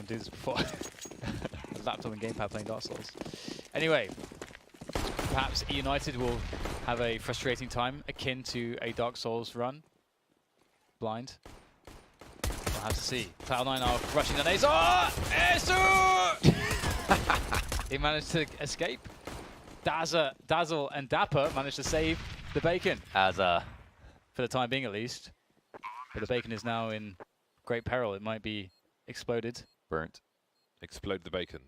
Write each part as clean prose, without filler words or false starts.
do this before. Laptop and gamepad playing Dark Souls. Anyway, perhaps eUnited will have a frustrating time akin to a Dark Souls run. Blind. We'll have to see. Cloud9 are rushing the nades. Oh! He managed to escape. Dazzle and Dapper managed to save the bacon. For the time being, at least. But the bacon is now in great peril. It might be exploded. Burnt. Explode the bacon.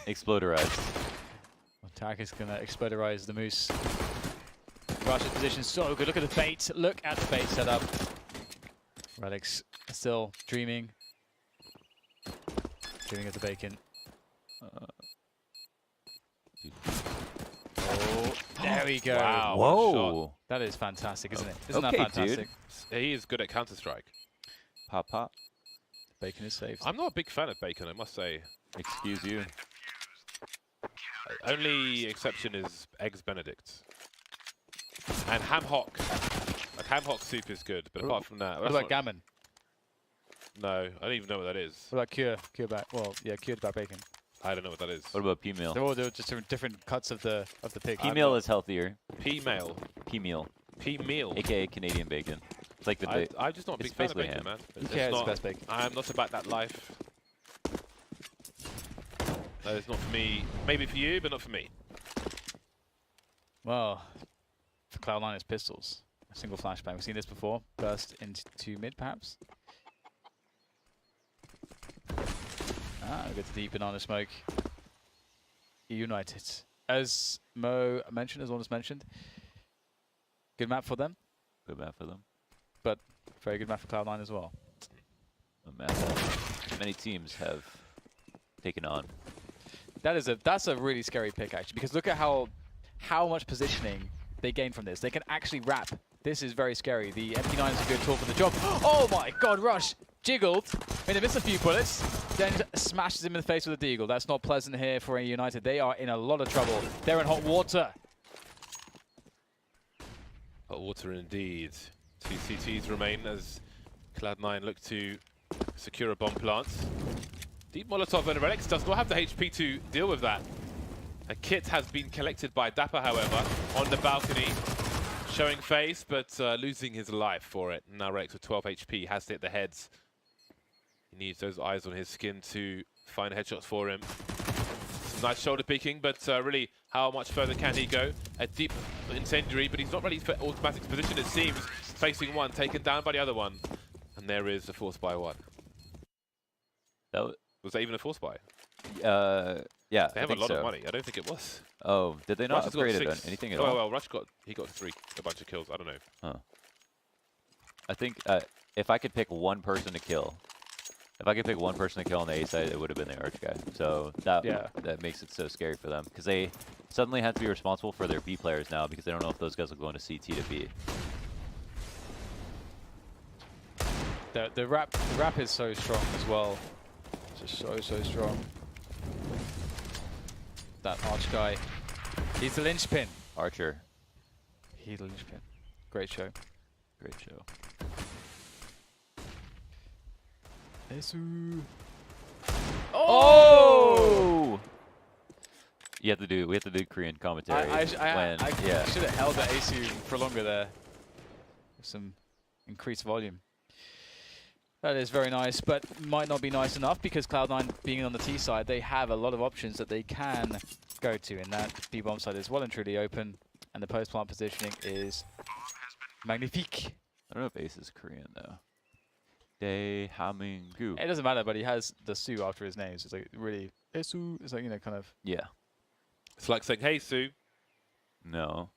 Exploderized. Well, Tarek is going to exploderize the moose. Rush's position so good. Look at the bait. Look at the bait setup. Relic's still dreaming. Dreaming of the bacon. Oh, there we go. Wow. Whoa. That is fantastic, isn't it? Isn't that Okay, fantastic? dude. He is good at Counter-Strike. Pop, pop. Bacon is saved. I'm not a big fan of bacon, I must say. Excuse you. Only exception is Eggs Benedict. And ham hock. Like ham hock soup is good, but apart from that... What about gammon? No, I don't even know what that is. What about cure? Cure back. Well, yeah, cured back bacon. I don't know what that is. What about pea meal? They're just different cuts of the pig. Pea meal is healthier. Pea meal. Pea meal. Pea meal. AKA Canadian bacon. It's like the I'm just not a it's big fan of basically bacon, ham. man. Yeah, it's the best bacon. I'm not about that life. That is not for me. Maybe for you, but not for me. Well, for Cloud9 it's pistols. A single flashbang. We've seen this before. Burst into mid, perhaps. We get to the banana smoke. United. As Mo mentioned, as Honest mentioned, good map for them, Good map for them. but very good map for Cloud9 as well. A map that many teams have taken on. That's a really scary pick, actually, because look at how much positioning they gain from this. They can actually wrap. This is very scary. The MP9 is a good tool for the job. Oh my god, Rush! Jiggled. Made him miss a few bullets. Then smashes him in the face with a deagle. That's not pleasant here for eUnited. They are in a lot of trouble. They're in hot water. Hot water indeed. Two CTs remain as Cloud9 look to secure a bomb plant. Deep Molotov and Relics does not have the HP to deal with that. A kit has been collected by Dapper, however, on the balcony. Showing face, but losing his life for it. Now Relics with 12 HP has to hit the heads. He needs those eyes on his skin to find headshots for him. Some nice shoulder peeking, but really, how much further can he go? A deep incendiary, but he's not ready for automatic position, it seems. Facing one, taken down by the other one. And there is a force buy one. Was that even a force buy? Yeah, They have a lot of money. I don't think it was. Oh, did they not Rush has got upgrade 6. anything at Oh, all? well, Rush he got a bunch of kills. I don't know. Huh. I think if I could pick one person to kill, on the A side, it would have been the Arch guy. So that makes it so scary for them because they suddenly have to be responsible for their B players now because they don't know if those guys will go into CT to B. The rap is so strong as well. Just so strong. That Arch guy. He's the linchpin. Archer. He's the linchpin. Great show. Great show. Oh! We have to do Korean commentary. I should have held that ASU for longer there. With some increased volume. That is very nice, but might not be nice enough because Cloud9 being on the T side, they have a lot of options that they can go to, and that B-bomb side is well and truly open, and the post-plant positioning is magnifique. I don't know if Ace is Korean though. Daehamingu. It doesn't matter, but he has the Su after his name, so it's like really Esu. It's like, you know, kind of. Yeah. It's like saying, "Hey, Sue." No.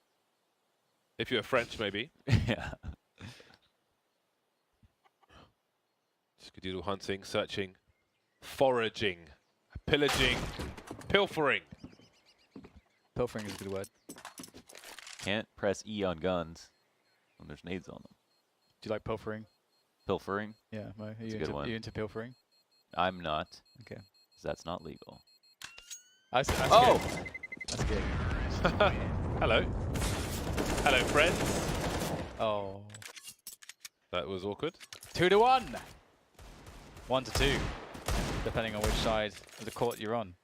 If you're French, maybe. Yeah. Skadoodle hunting, searching, foraging, pillaging, pilfering. Pilfering is a good word. Can't press E on guns when there's nades on them. Do you like pilfering? Pilfering? Yeah, Mo, are good you into pilfering? I'm not. Okay. 'Cause that's not legal. That's Oh! good. That's good. Hello. Hello, friends. Oh. That was awkward. 2-1. 1-2. depending on which side of the court you're on.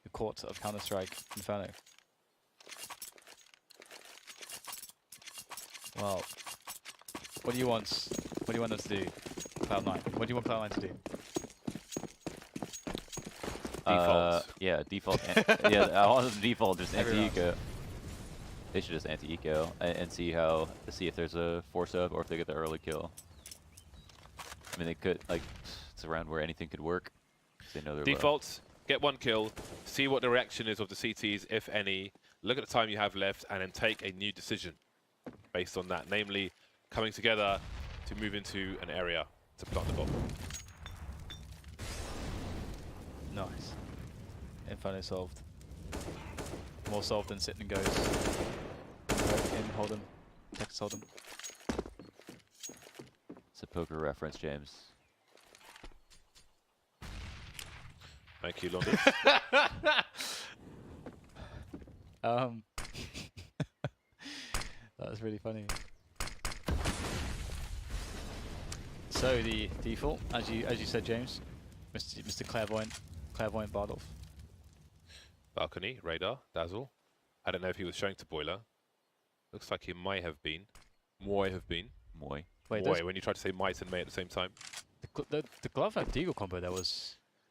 The court of Counter-Strike Inferno. Well, what do you want? What do you want us to do, Cloud9? What do you want Cloud9 to do? Default. Yeah, default. Yeah, I want the default just anti-eco. They should just anti-eco and see if there's a force up or if they get the early kill. I mean, they could, like, it's around where anything could work. They know they're Defaults, get 1 kill, see what the reaction is of the CTs, if any, look at the time you have left, and then take a new decision based on that, namely coming together to move into an area to plant the bomb. Nice. Inferno solved. More solved than sit and goes. In, hold him. Texas hold him. It's a poker reference, James. Thank you, London. That was really funny. So the default, as you said, James, Mr. Clairvoyant Bardolph. Balcony, radar, dazzle. I don't know if he was showing to boiler. Looks like he might have been. Moy have been. Moy. Wait, Moy, when you try to say might and may at the same time. The glove and deagle combo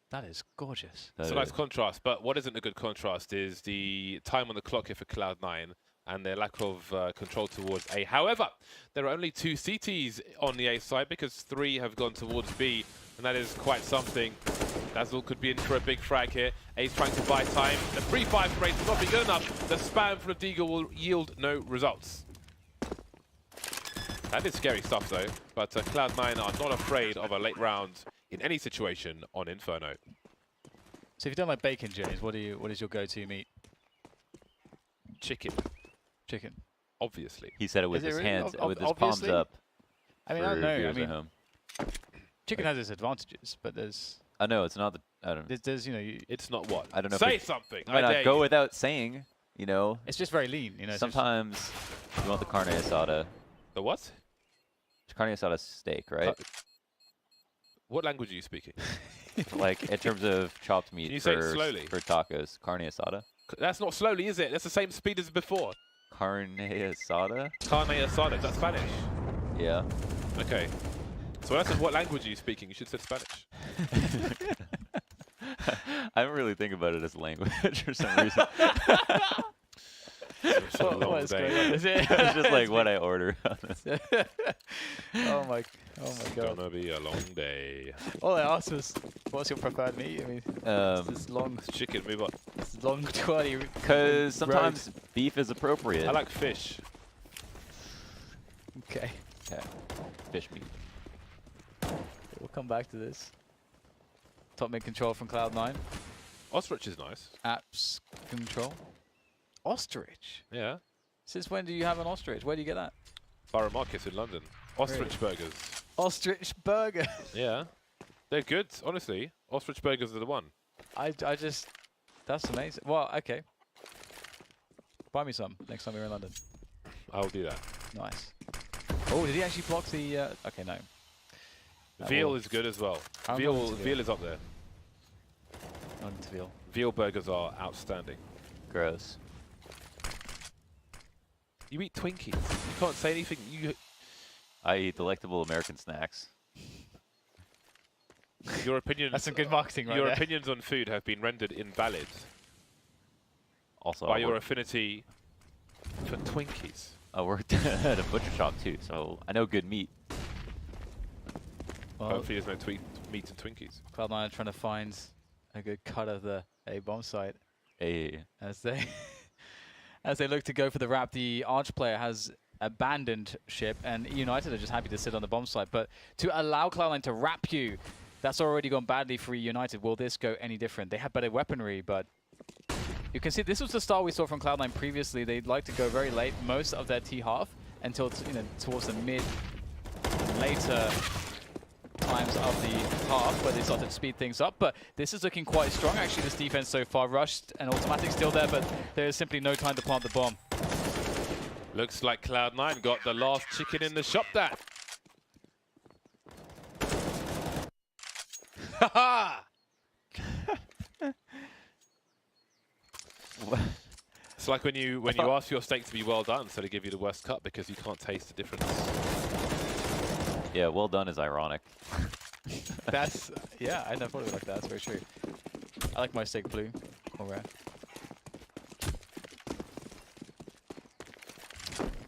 that is gorgeous. It's a nice contrast, but what isn't a good contrast is the time on the clock here for Cloud9 and their lack of control towards A. However, there are only 2 CTs on the A side because 3 have gone towards B, and that is quite something. Dazzle could be in for a big frag here. A's trying to buy time. The 3-5 rate will not be good enough. The spam from the deagle will yield no results. That is scary stuff though, but Cloud9 are not afraid of a late round in any situation on Inferno. So if you don't like bacon, James, what is your go-to meat? Chicken. Chicken. Obviously. He said it with his hands, with his palms up. I mean, I don't know. I mean, chicken has its advantages, but there's. I know it's not the. I don't. There's you know. It's not what. I don't know. Say something. I might not go without saying. You know. It's just very lean. You know. Sometimes you want the carne asada. The what? Carne asada steak, right? What language are you speaking? Like in terms of chopped meat. Can you say it slowly? For tacos, carne asada. That's not slowly, is it? That's the same speed as before. Carne asada. Carne asada. Is that Spanish? Yeah. Okay. So that's what language are you speaking? You should say Spanish. I don't really think about it as language for some reason. It's a long day. Is it? It's just like what I order. Oh my It's god. gonna be a long day. All I asked was, what's your preferred meat? I mean, this long, Chicken, move on. this long 20. Because sometimes beef is appropriate. I like fish. Okay. Okay. Fish meat. We'll come back to this. Top mid control from Cloud9. Ostrich is nice. Apps control. Ostrich? Yeah. Since when do you have an ostrich? Where do you get that? Borough Market in London. Ostrich burgers. Ostrich burger. Yeah. They're good, honestly. Ostrich burgers are the one. I just, that's amazing. Well, okay. Buy me some next time you're in London. I'll do that. Nice. Oh, did he actually block the, okay, no. Veal is good as well. Veal is up there. Not into veal. Veal burgers are outstanding. Gross. You eat Twinkies. You can't say anything. I eat delectable American snacks. Your opinions. That's some good marketing, right Your there. opinions on food have been rendered invalid Also, by your affinity for Twinkies. I worked at a butcher shop too, so I know good meat. Well, Hopefully there's no meat and Twinkies. Cloud9 are trying to find a good cut of the A bomb site as they as they look to go for the wrap. The Arch player has abandoned ship, and eUnited are just happy to sit on the bomb site. But to allow Cloud9 to wrap you, that's already gone badly for eUnited. Will this go any different? They have better weaponry, but you can see this was the style we saw from Cloud9 previously. They'd like to go very late most of their T half until towards the mid, later times of the half, where they started to speed things up. But this is looking quite strong, actually, this defense so far. Rushed and automatic still there, but there is simply no time to plant the bomb. Looks like Cloud9 got the last chicken in the shop there. Haha! It's like when you ask for your steak to be well done, so they give you the worst cut because you can't taste the difference. Yeah, well done is ironic. That's, yeah, I never thought of it like that. That's very true. I like my steak blue or rare.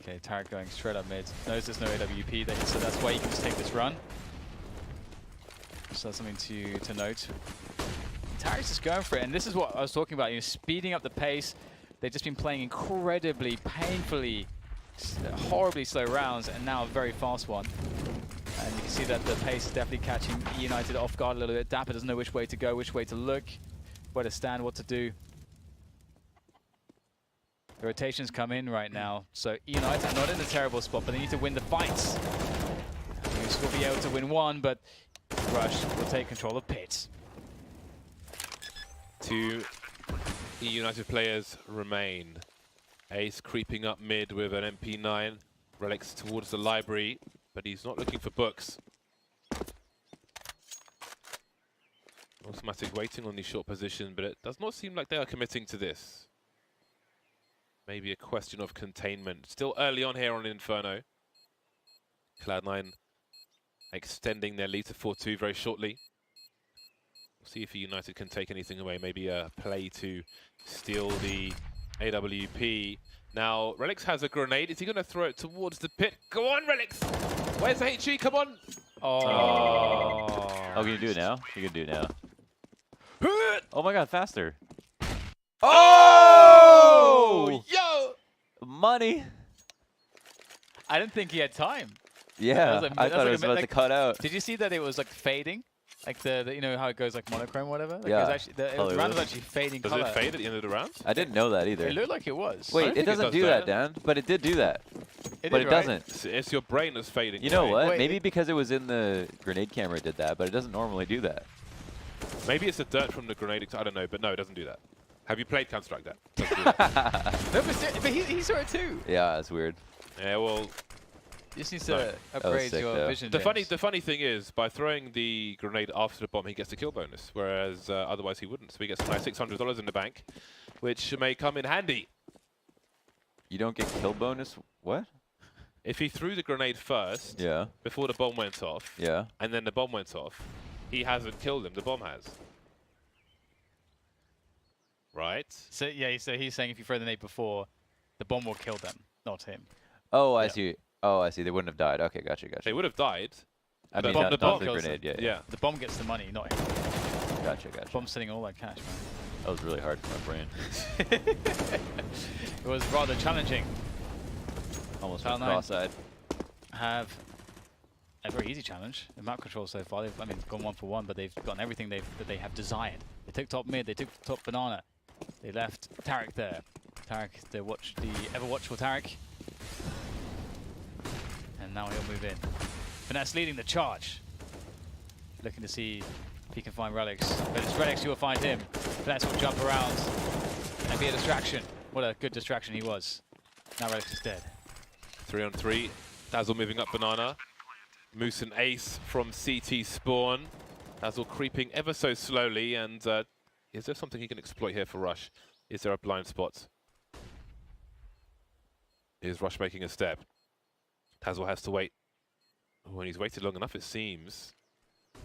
Okay, Tarek going straight up mid. Knows there's no AWP, so that's why you can just take this run. So that's something to note. Tarek's just going for it, and this is what I was talking about. You know, speeding up the pace. They've just been playing incredibly, painfully, horribly slow rounds, and now a very fast one. And you can see that the pace is definitely catching eUnited off guard a little bit. Dapper doesn't know which way to go, which way to look, where to stand, what to do. The rotations come in right now, so eUnited are not in a terrible spot, but they need to win the fights. Moose will be able to win one, but Rush will take control of Pit. 2 eUnited players remain. Ace creeping up mid with an MP9. Relics towards the library, but he's not looking for books. Automatic waiting on the short position, but it does not seem like they are committing to this. Maybe a question of containment. Still early on here on Inferno. Cloud9 extending their lead to 4-2 very shortly. We'll see if eUnited can take anything away. Maybe a play to steal the AWP. Now, Relix has a grenade. Is he going to throw it towards the pit? Go on, Relix! Where's the HE? Come on! Oh, can you do it now? You can do it now. Oh my god, faster. Oh! Yo! Money! I didn't think he had time. Yeah, I thought it was about to cut out. Did you see that it was like fading? Like the you know how it goes like monochrome or whatever? Like yeah. It was actually, the round was actually fading color. Does it fade at the end of the round? I didn't know that either. It looked like it was. Wait, it doesn't do that, Dan, but it did do that. But it doesn't. It's your brain that's fading. You know what? Maybe because it was in the grenade camera it did that, but it doesn't normally do that. Maybe it's the dirt from the grenade. I don't know, but no, it doesn't do that. Have you played Counter-Strike that? Doesn't do that. No, but he saw it too. Yeah, that's weird. Yeah, well... You just need to upgrade your vision. The funny thing is, by throwing the grenade after the bomb, he gets a kill bonus, whereas otherwise he wouldn't. So he gets a nice $600 in the bank, which may come in handy. You don't get kill bonus? What? If he threw the grenade first, before the bomb went off, and then the bomb went off, he hasn't killed him. The bomb has. Right? So yeah, so he's saying if you throw the nade before, the bomb will kill them, not him. Oh, I see. Oh, I see. They wouldn't have died. Okay, gotcha. They would have died. I mean, the bomb kills the grenade. Yeah. The bomb gets the money, not him. Gotcha. The bomb's sending all that cash, man. That was really hard for my brain. It was rather challenging. Almost went cross-eyed. Have a very easy challenge. The map control so far, they've gone 1 for 1, but they've gotten everything that they have desired. They took top mid, they took top banana. They left Tarek there. Tarek, the ever watchful Tarek. And now he'll move in. Finesse leading the charge. Looking to see if he can find Relics. But it's Relics who will find him. Finesse will jump around and be a distraction. What a good distraction he was. Now Relics is dead. 3 on 3. Dazzle moving up banana. Moose and Ace from CT spawn. Dazzle creeping ever so slowly. And is there something he can exploit here for Rush? Is there a blind spot? Is Rush making a step? Dazzle has to wait. When he's waited long enough, it seems.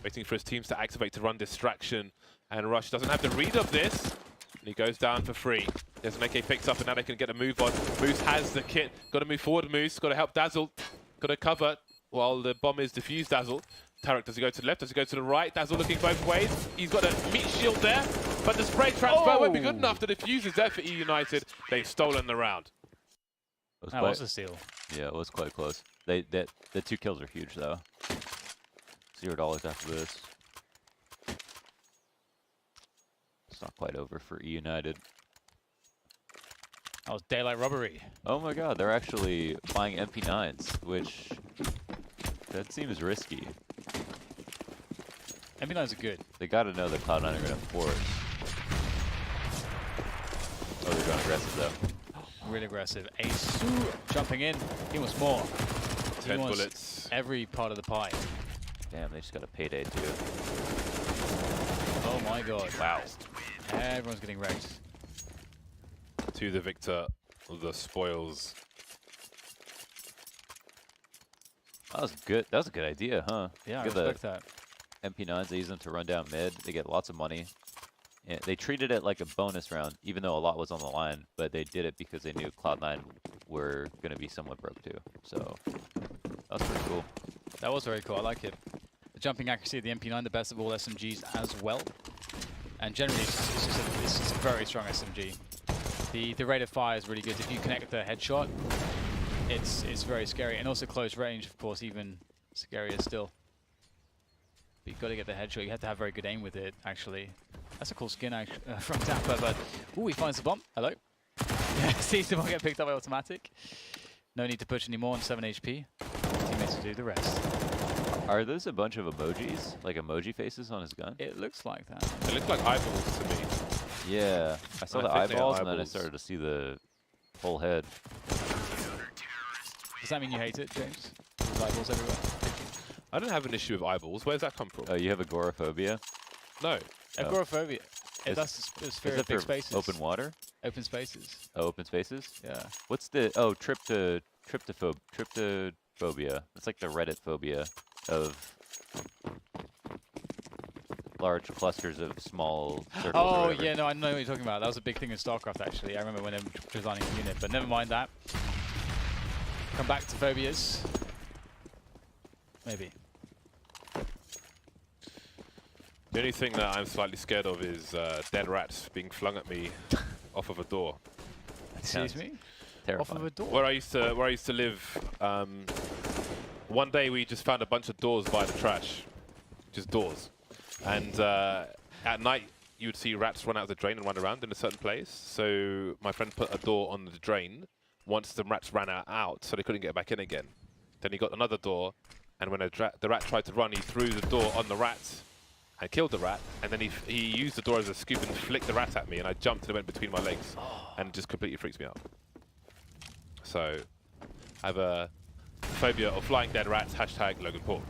Waiting for his teams to activate to run distraction. And Rush doesn't have the read of this. And he goes down for free. There's an AK picked up, and now they can get a move on. Moose has the kit. Got to move forward, Moose. Got to help Dazzle. Got to cover while the bomb is diffused, Dazzle. Tarek, does he go to the left? Does he go to the right? Dazzle looking both ways. He's got a meat shield there. But the spray transfer won't be good enough. The diffuse is there for eUnited. They've stolen the round. That was a steal. Yeah, it was quite close. The 2 kills are huge, though. $0 after this. It's not quite over for eUnited. That was daylight robbery. Oh my god, they're actually buying MP9s, which... that seems risky. MP9s are good. They gotta know that Cloud9 are gonna force. Oh, they're going aggressive, though. Really aggressive. Ace jumping in. He wants more. 10 bullets. Every part of the pie. Damn, they just got a payday, too. Oh my god. Wow. Everyone's getting wrecked. To the victor, the spoils. That was good. That was a good idea, huh? Yeah, I Get respect that. MP9s, they use them to run down mid. They get lots of money. And they treated it like a bonus round, even though a lot was on the line. But they did it because they knew Cloud9 were going to be somewhat broke too. So that was pretty cool. That was very cool. I like it. The jumping accuracy of the MP9, the best of all SMGs as well. And generally, it's just a very strong SMG. The rate of fire is really good. If you connect the headshot, it's very scary. And also close range, of course, even scarier still. But you've got to get the headshot. You have to have very good aim with it, actually. That's a cool skin from Tapper, but... Ooh, he finds the bomb. Hello. Yeah, sees the bomb get picked up by automatic. No need to push anymore on 7 HP. Teammates will do the rest. Are those a bunch of emojis? Like emoji faces on his gun? It looks like that. It looks like eyeballs to me. Yeah. I saw the I think they are eyeballs, and then I eyeballs. started to see the full head. Does that mean you hate it, James? With eyeballs everywhere? I don't have an issue with eyeballs. Where's that come from? Oh, you have agoraphobia? No. Agoraphobia. That's the fear Is of that big for spaces. open water? Open spaces. Oh, open spaces? Yeah. What's the tryptophobia? It's like the Reddit phobia of large clusters of small circles. Oh, yeah, no, I know what you're talking about. That was a big thing in StarCraft, actually. I remember when they were designing the unit, but never mind that. Come back to phobias. Maybe. The only thing that I'm slightly scared of is dead rats being flung at me off of a door. Excuse me? Terrifying. Off of a door? Where I used to live, one day we just found a bunch of doors by the trash, just doors, and at night you would see rats run out of the drain and run around in a certain place. So my friend put a door on the drain. Once the rats ran out, so they couldn't get back in again. Then he got another door, and when the rat tried to run, he threw the door on the rat and killed the rat. And then he used the door as a scoop and flicked the rat at me, and I jumped and it went between my legs, and it just completely freaks me out. So I have a phobia of flying dead rats. Hashtag Logan Paul.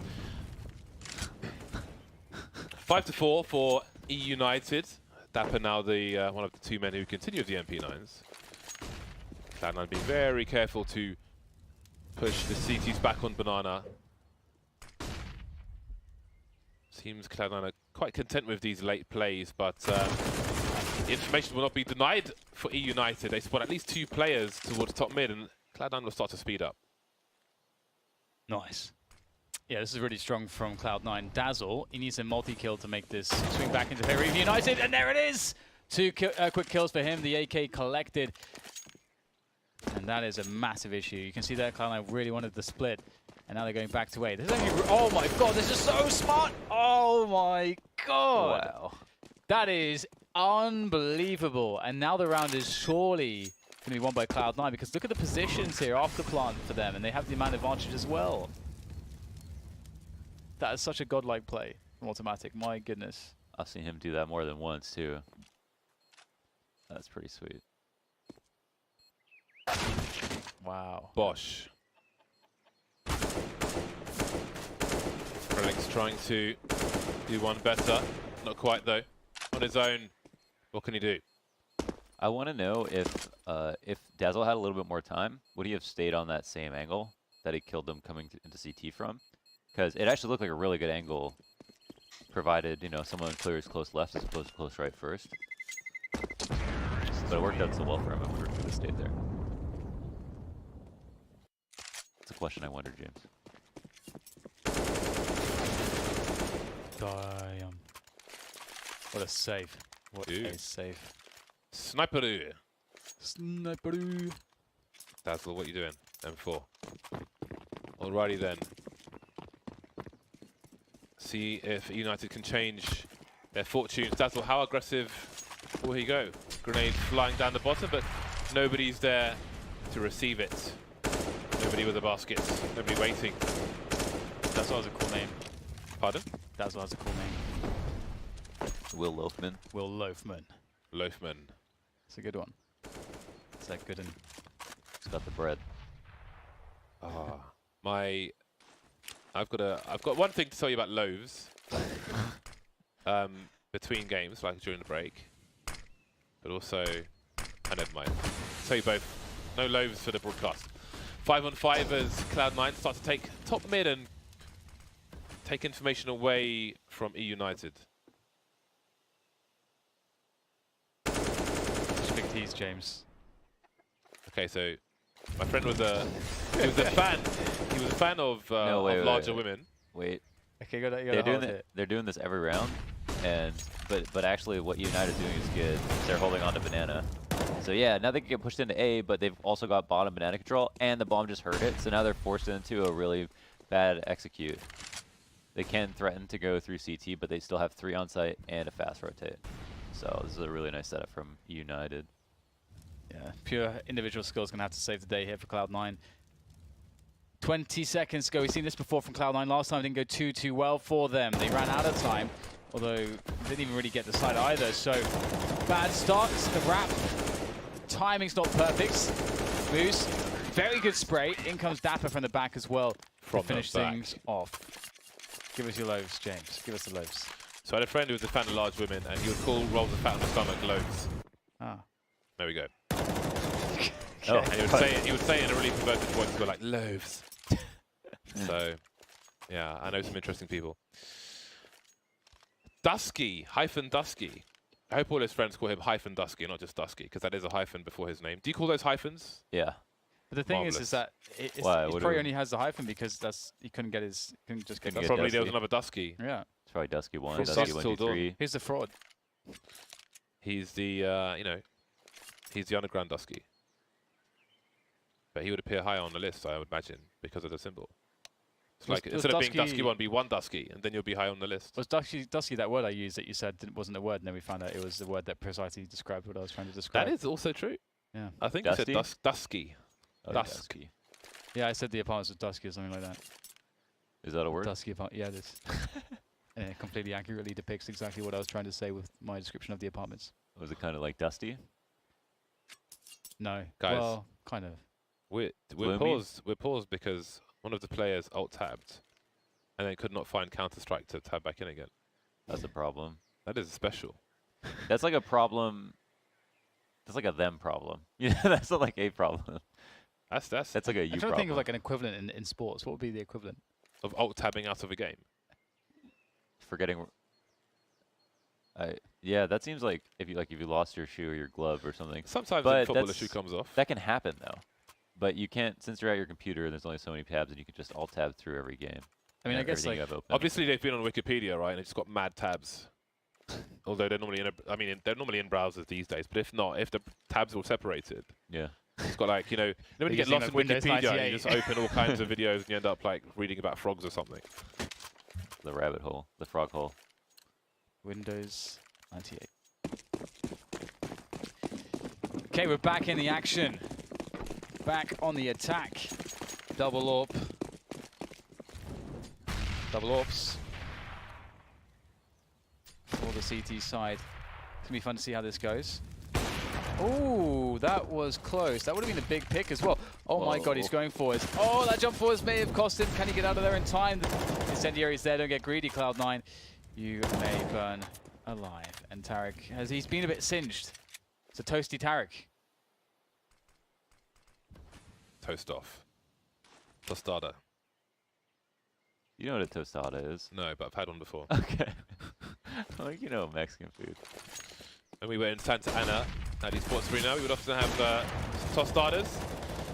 5-4 for eUnited. Dapper now the one of the two men who continue with the MP9s. Cloud9 being very careful to push the CTs back on Banana. Seems Cloud9 are quite content with these late plays, but the information will not be denied for eUnited. They spot at least 2 players towards top mid, and Cloud9 will start to speed up. Nice. Yeah, this is really strong from Cloud9. Dazzle, he needs a multi-kill to make this swing back into favor of United, and there it is! 2 quick kills for him, the AK collected. And that is a massive issue. You can see that Cloud9 really wanted the split, and now they're going back to A. This is only, oh my god, this is so smart! Oh my god! Wow. That is unbelievable. And now the round is surely going to be won by Cloud9, because look at the positions here off the plant for them, and they have the man advantage as well. That is such a godlike play from Automatic, my goodness. I've seen him do that more than once too. That's pretty sweet. Wow. Bosch. Relic's trying to do one better. Not quite though. On his own, what can he do? I want to know if Dazzle had a little bit more time, would he have stayed on that same angle that he killed them coming into CT from? Because it actually looked like a really good angle, provided, you know, someone clears close left as opposed to close right first. But it worked out so well for him, I wonder if he would have stayed there. It's a question I wonder, James. Damn. What a save. What a save. Sniperoo. Sniperoo. Dazzle, what are you doing? M4. Alrighty then. See if United can change their fortunes. Dazzle, how aggressive will he go? Grenade flying down the bottom, but nobody's there to receive it. Nobody with a basket. Nobody waiting. Dazzle has a cool name. Pardon? Dazzle has a cool name. Will Loafman. Will Loafman. Loafman. It's a good one. Is that good? He's got the bread. I've got one thing to tell you about loaves. Between games, like during the break. But also, never mind. Tell you both, no loaves for the broadcast. 5-on-5 as Cloud9 start to take top mid and take information away from eUnited. Such big tease, James. Okay, so my friend was a fan of larger women. Wait. Okay, you they're doing this every round, and but actually what eUnited is doing is good. They're holding on to banana. So yeah, now they can get pushed into A, but they've also got bottom banana control, and the bomb just hurt it. So now they're forced into a really bad execute. They can threaten to go through CT, but they still have 3 on site and a fast rotate. So this is a really nice setup from eUnited. Yeah, pure individual skills going to have to save the day here for Cloud9. 20 seconds ago, we've seen this before from Cloud9. Last time it didn't go too well for them. They ran out of time, although they didn't even really get the side either. So bad starts, the wrap. Timing's not perfect. Moose, very good spray. In comes Dapper from the back as well to finish things off. Give us your loaves, James. Give us the loaves. So I had a friend who was a fan of large women, and he would call rolls of fat on the stomach loaves. Ah. There we go. Okay. Oh, and he would say it in a really perverted voice, go like loaves. So, yeah, I know some interesting people. Dusky, -Dusky. I hope all his friends call him -Dusky, not just Dusky, because that is a hyphen before his name. Do you call those hyphens? Yeah. But the thing is that he probably only has the hyphen because he couldn't just get Dusky. Probably there was another Dusky. Yeah. It's probably Dusky 1, From Dusky 1, 2, 3. Who's the fraud? He's the, he's the underground Dusky. But he would appear higher on the list, I would imagine, because of the symbol. It's like, instead of being Dusky 1, be 1 Dusky, and then you'll be high on the list. Was Dusky that word I used that you said wasn't a word, and then we found out it was the word that precisely described what I was trying to describe? That is also true. Yeah. I think you said Dusky. Oh, Dusky. Yeah, I said the apartments was dusky or something like that. Is that a word? Dusky apartment. Yeah, it is. And it completely accurately depicts exactly what I was trying to say with my description of the apartments. Was it kind of like dusty? No. Guys. Well, kind of. We're paused because one of the players alt-tabbed and then could not find Counter-Strike to tab back in again. That's a problem. That is special. That's like a problem. That's like a them problem. Yeah, that's not like a problem. That's like a you problem. I'm trying to think of like an equivalent in sports. What would be the equivalent? Of alt-tabbing out of a game. Forgetting. Yeah, that seems like if you lost your shoe or your glove or something. Sometimes in football the shoe comes off. That can happen though. But you can't, since you're at your computer, there's only so many tabs, and you can just alt-tab through every game. I mean, I guess like obviously they've been on Wikipedia, right? And it's got mad tabs. Although they're normally they're normally in browsers these days. But if not, if the tabs are all separated, yeah, it's got like when you get lost in Wikipedia, and you just open all kinds of videos, and you end up like reading about frogs or something. The rabbit hole, the frog hole. Windows 98. Okay, we're back in the action. Back on the attack. Double AWP. Double AWPs. For the CT side. It's going to be fun to see how this goes. Oh, that was close. That would have been a big pick as well. Oh my god, he's going forwards. Oh, that jump forwards may have cost him. Can he get out of there in time? The incendiary's there. Don't get greedy, Cloud9. You may burn alive. And Tarek, he's been a bit singed. It's a toasty Tarek. Toast off. Tostada. You know what a tostada is? No, but I've had one before. Okay. Like, Mexican food. When we were in Santa Ana at eSports Arena, we would often have tostadas.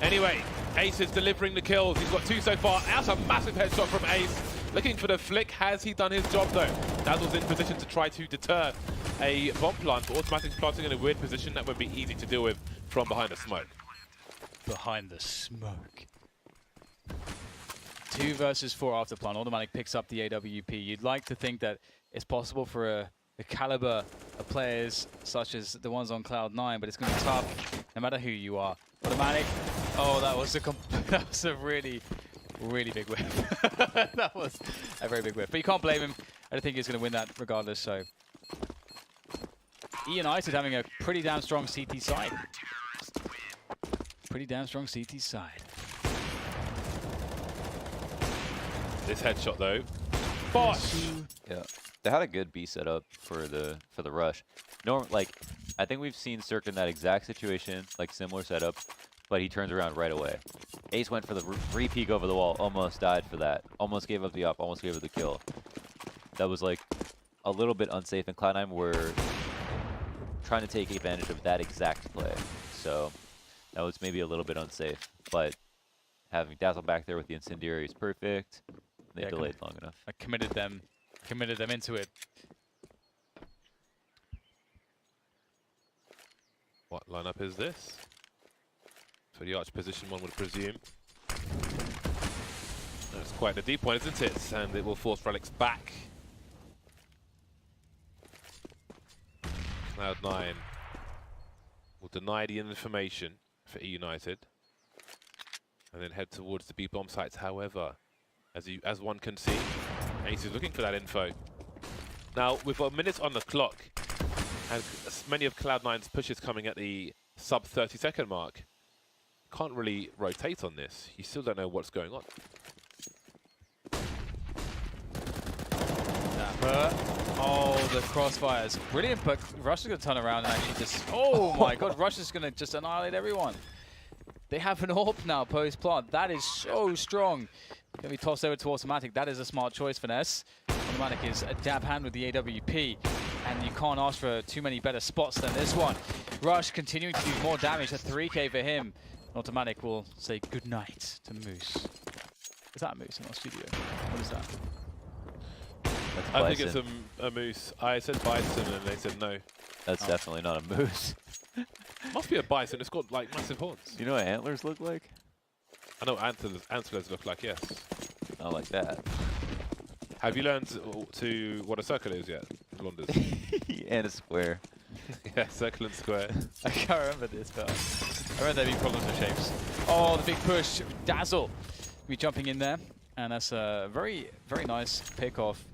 Anyway, Ace is delivering the kills. He's got 2 so far. That's a massive headshot from Ace. Looking for the flick. Has he done his job, though? Dazzle's in position to try to deter a bomb plant, but Automatic's planting in a weird position that would be easy to deal with from behind the smoke. Behind the smoke. 2 versus 4 after plant. Automatic picks up the AWP. You'd like to think that it's possible for a caliber of players such as the ones on Cloud9, but it's going to be tough no matter who you are. Automatic. Oh, that was a really, really big whiff. That was a very big whiff. But you can't blame him. I don't think he's going to win that regardless. So eUnited having a pretty damn strong CT side. Pretty damn strong CT side. This headshot though. Bosh! Yeah. They had a good B setup for the rush. Like I think we've seen Cirque in that exact situation, like similar setup, but he turns around right away. Ace went for the re-peek over the wall, almost died for that. Almost gave up the up, almost gave up the kill. That was like a little bit unsafe, and Cloud9 were trying to take advantage of that exact play. So that was maybe a little bit unsafe, but having Dazzle back there with the incendiary is perfect. They delayed long enough. I committed them into it. What lineup is this? For the arch position, one would presume. That's quite a deep one, isn't it? And it will force Relics back. Cloud9 will deny the information for eUnited and then head towards the B bomb sites. However, as one can see, Ace is looking for that info. Now, we've got minutes on the clock, and many of Cloud9's pushes coming at the sub 30-second mark. Can't really rotate on this. You still don't know what's going on. Oh, the crossfires. Brilliant, but Rush is going to turn around and actually just... Oh my god, Rush is going to just annihilate everyone. They have an AWP now post-plant. That is so strong. Going to be tossed over to Automatic. That is a smart choice, Finesse. Automatic is a dab hand with the AWP, and you can't ask for too many better spots than this one. Rush continuing to do more damage. A 3k for him. Automatic will say goodnight to Moose. Is that a Moose in our studio? What is that? I think it's a moose. I said bison and they said no. That's definitely not a moose. Must be a bison. It's got like massive horns. You know what antlers look like? I know what antlers look like, yes. Not like that. Have you learned to what a circle is yet, London? And a square. Yeah, circle and square. I can't remember this, but I remember there being problems with shapes. Oh, the big push. Dazzle. Be jumping in there. And that's a very, very nice pick off.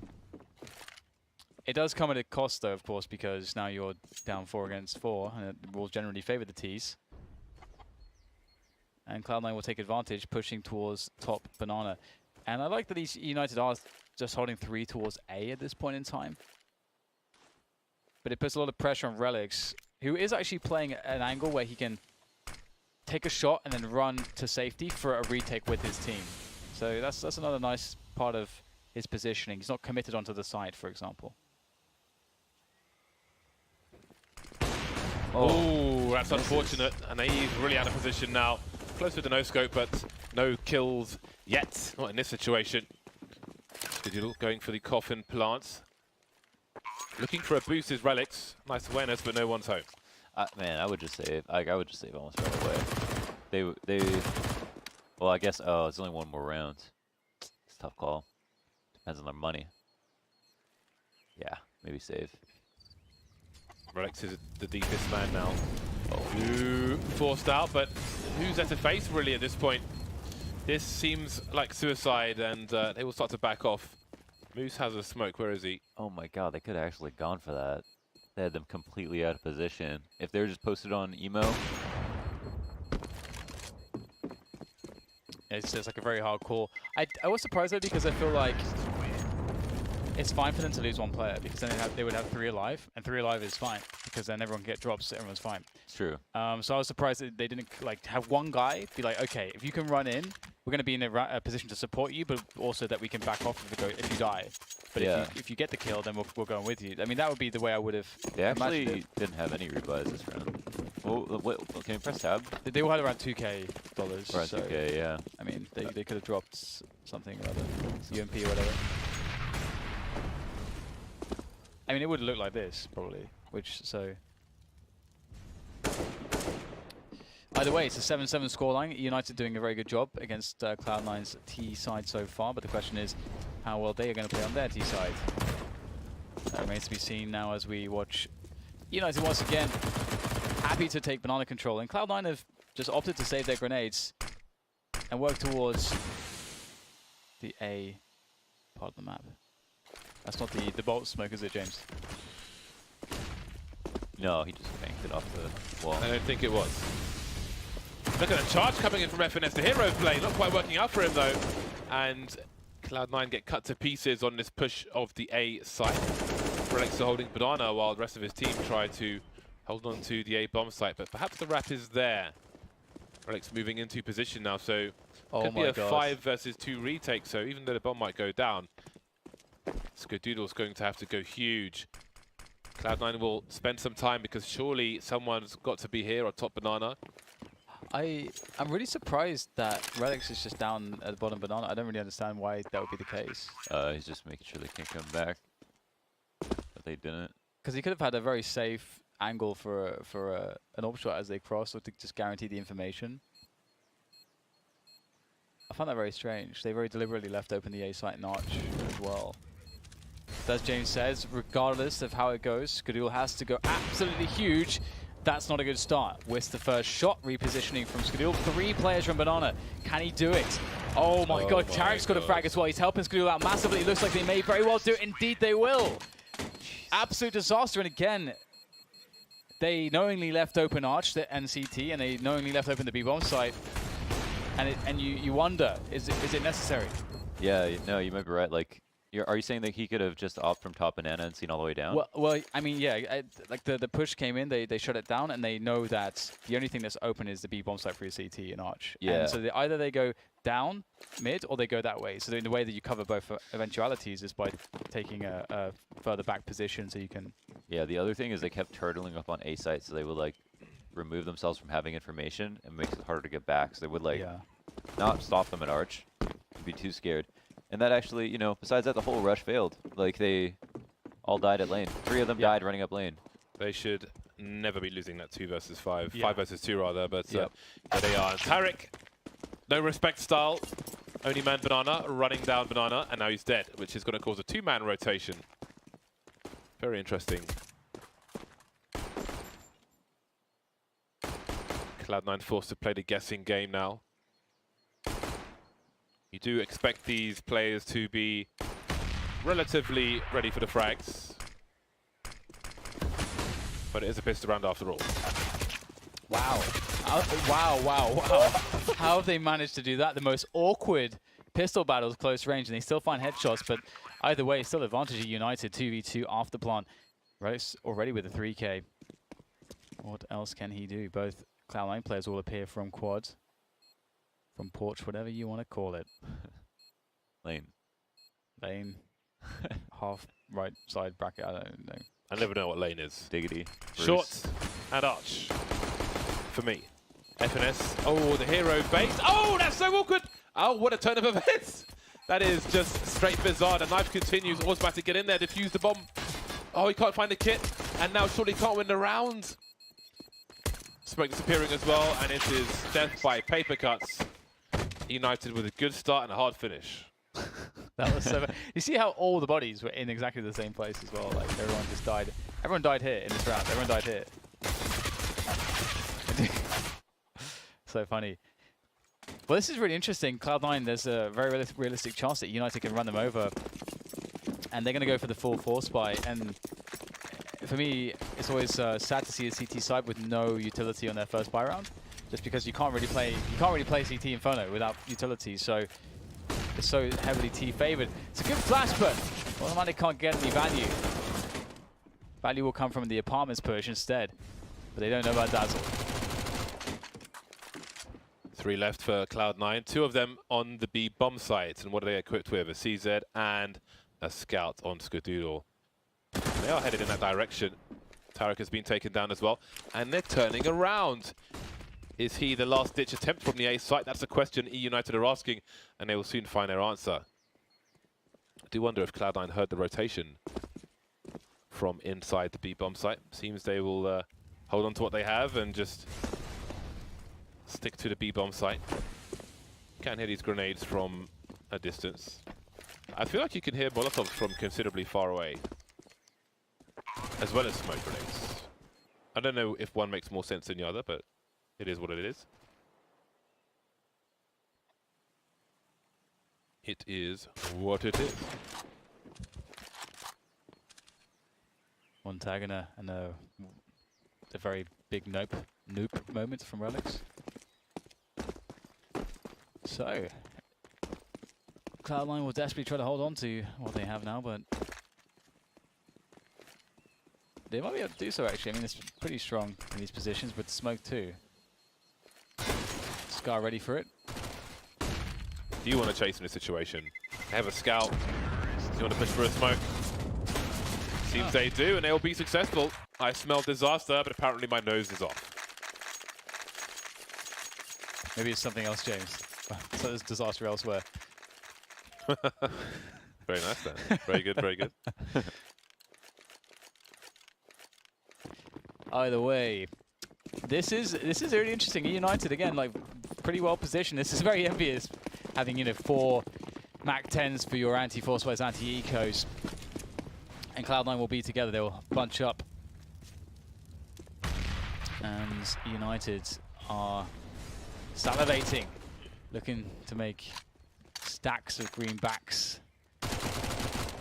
It does come at a cost, though, of course, because now you're down 4 against 4, and it will generally favor the Ts. And Cloud9 will take advantage, pushing towards top banana. And I like that these United are just holding 3 towards A at this point in time. But it puts a lot of pressure on Relics, who is actually playing an angle where he can take a shot and then run to safety for a retake with his team. So that's another nice part of his positioning. He's not committed onto the side, for example. Oh, that's unfortunate. And he's really out of position now. Close with the no-scope, but no kills yet. Not in this situation. Digital going for the coffin plants. Looking for a boost is Relics. Nice awareness, but no one's home. Man, I would just save. I would just save almost right away. They. Well, I guess. Oh, it's only one more round. It's a tough call. Depends on their money. Yeah, maybe save. Relics is the deepest man now. Ooh, forced out, but who's there to face really at this point? This seems like suicide, and they will start to back off. Moose has a smoke. Where is he? Oh my god, they could have actually gone for that. They had them completely out of position. If they were just posted on emo. It's just like a very hard call. I was surprised though, because I feel like it's fine for them to lose one player, because then they would have 3 alive, and 3 alive is fine because then everyone can get drops, everyone's fine. It's true. So I was surprised that they didn't like have one guy be like, okay, if you can run in, we're going to be in a position to support you, but also that we can back off if you die. But yeah. if you get the kill, then we're going with you. I mean, that would be the way I would have. They actually didn't have any rebuys this round. Well, can you press tab? They all had around $2K. Around so 2K, yeah. I mean, they could have dropped something or other, UMP or whatever. I mean, it would look like this, probably, so... Either way, it's a 7-7 scoreline. United doing a very good job against Cloud9's T side so far, but the question is how well they are going to play on their T side. That remains to be seen now as we watch United once again happy to take banana control, and Cloud9 have just opted to save their grenades and work towards the A part of the map. That's not the bolt smoke, is it, James? No, he just banked it off the wall. I don't think it was. Look at the charge coming in from FNS. The hero play not quite working out for him though, and Cloud9 get cut to pieces on this push of the A site. Relics are holding banana while the rest of his team try to hold on to the A bomb site, but perhaps the wrap is there. Relics moving into position now, so could be a 5 versus 2 retake, so even though the bomb might go down, Skadoodle's going to have to go huge. Cloud9 will spend some time because surely someone's got to be here on top banana. I'm really surprised that Relics is just down at the bottom banana. I don't really understand why that would be the case. He's just making sure they can't come back. But they didn't. Because he could have had a very safe angle for an AWP shot as they cross, or to just guarantee the information. I found that very strange. They very deliberately left open the A site notch as well. But as James says, regardless of how it goes, Skadoodle has to go absolutely huge. That's not a good start. With the first shot, repositioning from Skadoodle. 3 players from Banana. Can he do it? Oh my god, Tarek's got a frag as well. He's helping Skadoodle out massively. It looks like they may very well do it. Indeed they will. Absolute disaster. And again, they knowingly left open Arch and CT, and they knowingly left open the B-bomb site. And you wonder, is it necessary? Yeah, no, you might be right. Like, are you saying that he could have just opted from top banana and seen all the way down? Well, I mean, yeah, like the push came in, they shut it down, and they know that the only thing that's open is the B-bomb site for your CT and Arch. Yeah. And so either they go down, mid, or they go that way. So the way that you cover both eventualities is by taking a further back position so you can... Yeah, the other thing is they kept turtling up on A site, so they would, like, remove themselves from having information and makes it harder to get back. So they would, like, not stop them at Arch. They'd be too scared. And that actually, you know, besides that, the whole rush failed. Like, they all died at lane. 3 of them died running up lane. They should never be losing that 2 versus 5. 5 versus 2, rather, but there they are. Tarek, no respect style. Only man banana, running down banana, and now he's dead, which is going to cause a 2-man rotation. Very interesting. Cloud9 forced to play the guessing game now. You do expect these players to be relatively ready for the frags. But it is a pistol round after all. Wow. Wow. How have they managed to do that? The most awkward pistol battles close range, and they still find headshots, but either way, still advantage of eUnited 2v2 after plant. Right, already with a 3K. What else can he do? Both Cloud9 players will appear from quad. From porch, whatever you want to call it. Lane. Half right side bracket, I don't know. I never know what lane is. Diggity. Short and Arch. For me. FNS. Oh, the hero base. Oh, that's so awkward. Oh, what a turn of events. That is just straight bizarre. The knife continues. Automatic get in there, defuse the bomb. Oh, he can't find the kit. And now surely can't win the round. Smoke disappearing as well. And it is death by paper cuts. United with a good start and a hard finish. That was so bad. You see how all the bodies were in exactly the same place as well? Like, everyone just died. Everyone died here in this round. Everyone died here. So funny. Well, this is really interesting. Cloud9, there's a very realistic chance that United can run them over. And they're going to go for the full force buy. And for me, it's always sad to see a CT side with no utility on their first buy round. Just because you can't really play CT Inferno without utility, so it's so heavily T favored. It's a good flash, but Automatic can't get any value. Value will come from the apartments push instead, but they don't know about Dazzle. 3 left for Cloud9. 2 of them on the B bomb site, and what are they equipped with? A CZ and a scout on Skadoodle. They are headed in that direction. Tarek has been taken down as well, and they're turning around. Is he the last-ditch attempt from the A site? That's a question eUnited are asking, and they will soon find their answer. I do wonder if Cloud9 heard the rotation from inside the B-bomb site. Seems they will hold on to what they have and just stick to the B-bomb site. Can't hear these grenades from a distance. I feel like you can hear Molotovs from considerably far away, as well as smoke grenades. I don't know if one makes more sense than the other, but it is what it is. It is what it is. One tag and a very big nope moment from Relics. So, Cloud9 will desperately try to hold on to what they have now, but They might be able to do so, actually. I mean, it's pretty strong in these positions with smoke, too. Scar ready for it. Do you want to chase in this situation? They have a scout. Do you want to push for a smoke? Seems they do, and they'll be successful. I smell disaster, but apparently my nose is off. Maybe it's something else, James. So there's disaster elsewhere. Very nice then. Very good, very good. Either way, this is really interesting. eUnited again, like pretty well positioned. This is very envious, having 4 Mac 10s for your anti-force-wise, anti-ecos, and Cloud9 will be together. They will bunch up, and eUnited are salivating, looking to make stacks of green backs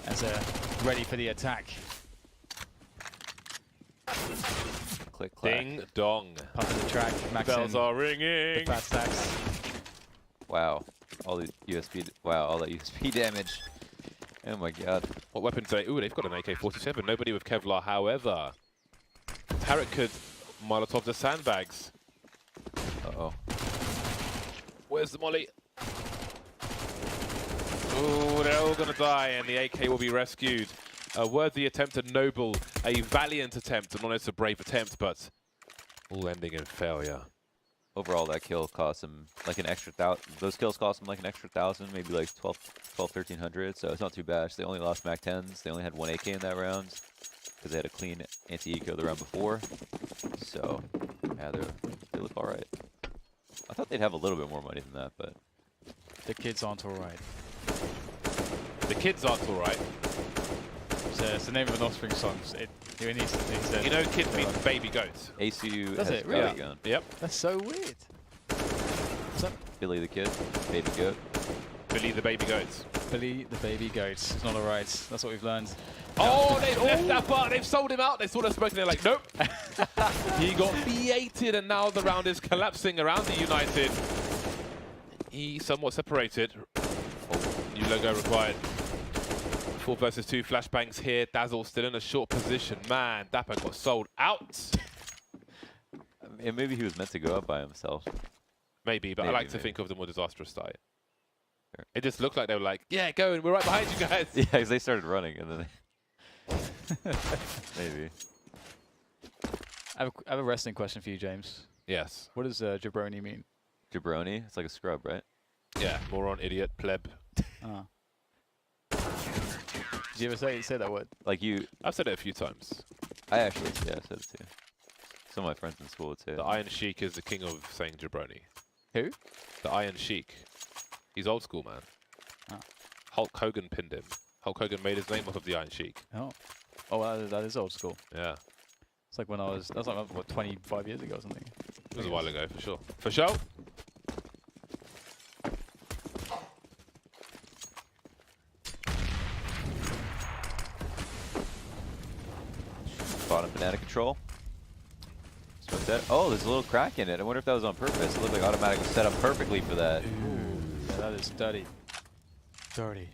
as they're ready for the attack. Click, clack. Ding dong. Pump the track. Max Bells in are ringing. the fat stacks. Wow. All the USB. Wow, all that USB damage. Oh my god. What weapons do they? Ooh, they've got an AK-47. Nobody with Kevlar, however. Tarek could Molotov the sandbags. Uh-oh. Where's the molly? Ooh, they're all gonna die, and the AK will be rescued. A worthy attempt, a noble, a valiant attempt, and not just a brave attempt, but all ending in failure. Overall, that kill cost him like an extra 1,000. Those kills cost him like an extra 1,000, maybe like 1,300. So it's not too bad. So they only lost Mac 10s. They only had 1 AK in that round because they had a clean anti-eco the round before. So yeah, they look all right. I thought they'd have a little bit more money than that, but The kids aren't all right. The kids aren't all right. It's the name of an Offspring song. You know, kids mean baby goats. ACU Does has it? Really? Valley Gun. Yep. That's so weird. Billy the Kid, baby goat. Billy the baby goats. Billy the baby goats. It's not all right. That's what we've learned. Oh, they've left that part. They've sold him out. They saw the smoke and they're like, nope. He got B8'd, and now the round is collapsing around the United. He somewhat separated. Oh, new logo required. 4 versus 2 flashbangs here. Dazzle still in a short position. Man, Dapper got sold out. And maybe he was meant to go up by himself. Maybe, but I like to maybe. think of the more disastrous side. Sure. It just looked like they were like, yeah, go, and we're right behind you guys. Yeah, because they started running and then they maybe. I have a wrestling question for you, James. Yes. What does jabroni mean? Jabroni? It's like a scrub, right? Yeah, moron, idiot, pleb. Ah. Did you ever say that word? Like you. I've said it a few times. I actually, yeah, I said it too. Some of my friends in school too. The Iron Sheik is the king of saying jabroni. Who? The Iron Sheik. He's old school, man. Ah. Hulk Hogan pinned him. Hulk Hogan made his name off of the Iron Sheik. Oh. Oh, well, that is old school. Yeah. It's like when that was like, what, 25 years ago or something? It was a while ago, for sure. For sure. Bottom banana control. So that, oh, there's a little crack in it. I wonder if that was on purpose. It looked like automatic was set up perfectly for that. Ooh, yeah, that is dirty. Dirty.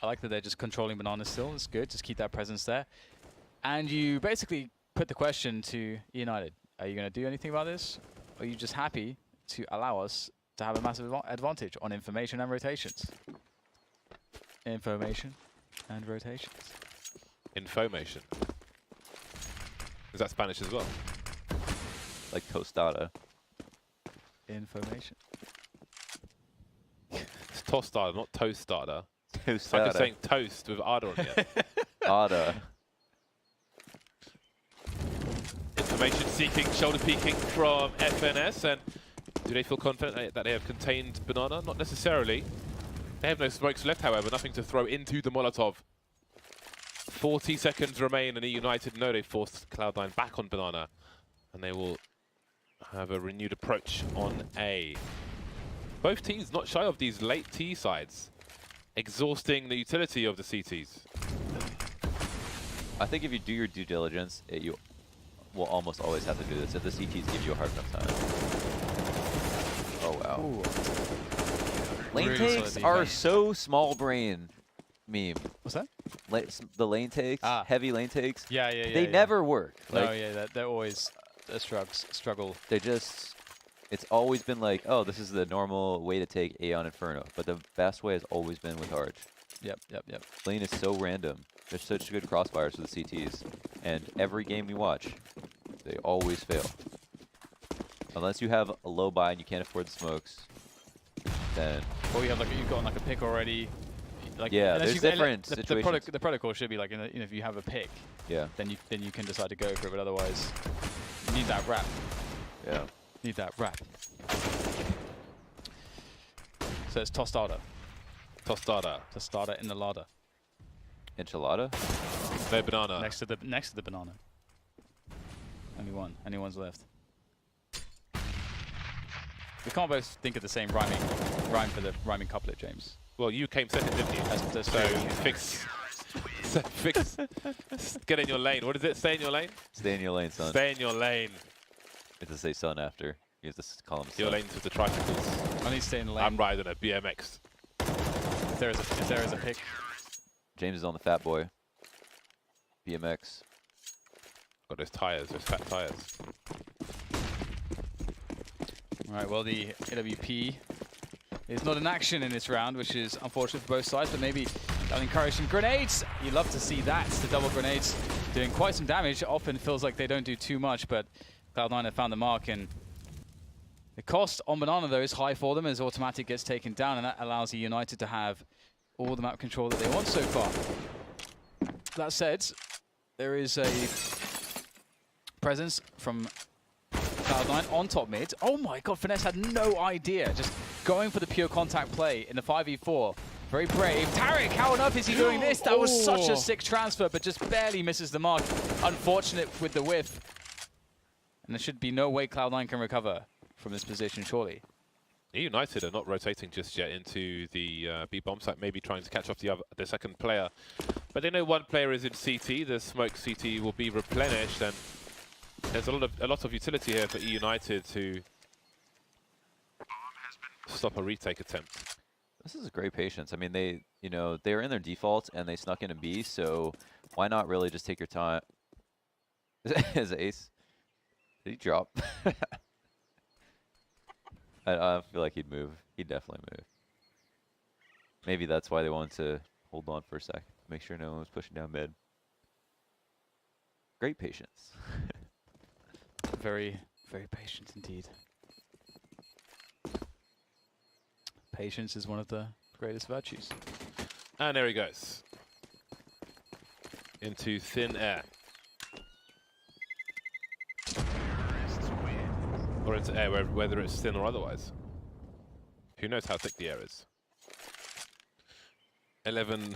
I like that they're just controlling bananas still. It's good. Just keep that presence there. And you basically put the question to eUnited. Are you going to do anything about this? Or are you just happy to allow us to have a massive advantage on information and rotations? Information and rotations. Information. Is that Spanish as well? Like tostada. Information. It's tostada, not tostada. Tostada. It's like it's saying toast with ada on it. Ada. Information seeking, shoulder peeking from FNS, and do they feel confident that they have contained banana? Not necessarily. They have no smokes left, however, nothing to throw into the Molotov. 40 seconds remain, and eUnited know they've forced Cloud9 back on banana, and they will have a renewed approach on A. Both teams not shy of these late T sides, exhausting the utility of the CTs. I think if you do your due diligence, you will almost always have to do this if the CTs give you a hard enough time. Oh wow. Ooh. Lane Really takes solid are defense. so small brain meme. What's that? the lane takes, heavy lane takes. Yeah. They never work. No, yeah, they're always a struggle. They just, it's always been like, oh, this is the normal way to take Aeon Inferno, but the best way has always been with Arch. Yep. Lane is so random. There's such good crossfires for the CTs, and every game we watch, they always fail. Unless you have a low buy and you can't afford the smokes, then. Or you have you've got like a pick already. Like, yeah, there's different situations. The protocol should be like, if you have a pick, then you can decide to go for it. But otherwise, you need that wrap. Yeah. Need that wrap. So it's tostada. Tostada in the larder. Enchilada? No banana. Next to the banana. Only one. Anyone's left. We can't both think of the same rhyme for the rhyming couplet, James. Well, you came second, didn't you? That's so true. fix. Get in your lane. What is it? Stay in your lane? Stay in your lane, son. Stay in your lane. You have to say son after. You have to call him son. Your lane's with the tricycles. I need to stay in the lane. I'm riding a BMX. If there is a pick. James is on the fat boy. BMX. Got those tires, those fat tires. Alright, well the AWP is not in action in this round, which is unfortunate for both sides, but maybe that'll encourage some grenades. You love to see that. The double grenades doing quite some damage. Often feels like they don't do too much, but Cloud9 have found the mark, and the cost on Banana though is high for them as automatic gets taken down, and that allows eUnited to have all the map control that they want so far. That said, there is a presence from Cloud9 on top mid. Oh my god, Finesse had no idea. Just going for the pure contact play in the 5v4. Very brave. Tariq, how on earth is he doing this? That was such a sick transfer, but just barely misses the mark. Unfortunate with the whiff. And there should be no way Cloud9 can recover from this position, surely. eUnited are not rotating just yet into the B bomb site, maybe trying to catch off the second player. But they know one player is in CT. The smoke CT will be replenished, and there's a lot of utility here for eUnited to stop a retake attempt. This is great patience. I mean, they're in their default and they snuck into B, so why not really just take your time? Is Ace? Did he drop? I feel like he'd move. He'd definitely move. Maybe that's why they wanted to hold on for a sec, make sure no one was pushing down mid. Great patience. Very, very patient indeed. Patience is one of the greatest virtues. And there he goes. Into thin air. Or into air, whether it's thin or otherwise. Who knows how thick the air is? 11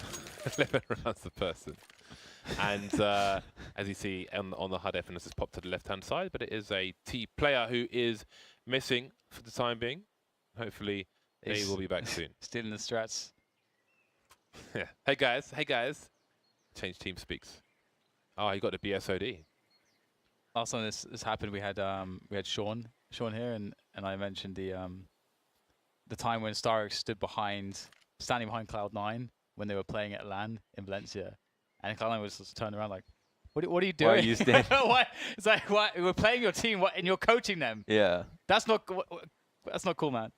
rounds per person. And as you see on the HUD, FNS has popped to the left-hand side, but it is a T player who is missing for the time being. Hopefully, they will be back soon. Still in the strats. Yeah. Hey guys. Change team speaks. Oh, you got the BSOD. Last time this happened, we had Sean here, and I mentioned the time when Starix standing behind Cloud9 when they were playing at LAN in Valencia, and Cloud9 was just turned around like, what are you doing? Why are you standing? Why? It's like, what? We're playing your team, and you're coaching them. Yeah. That's not cool, man.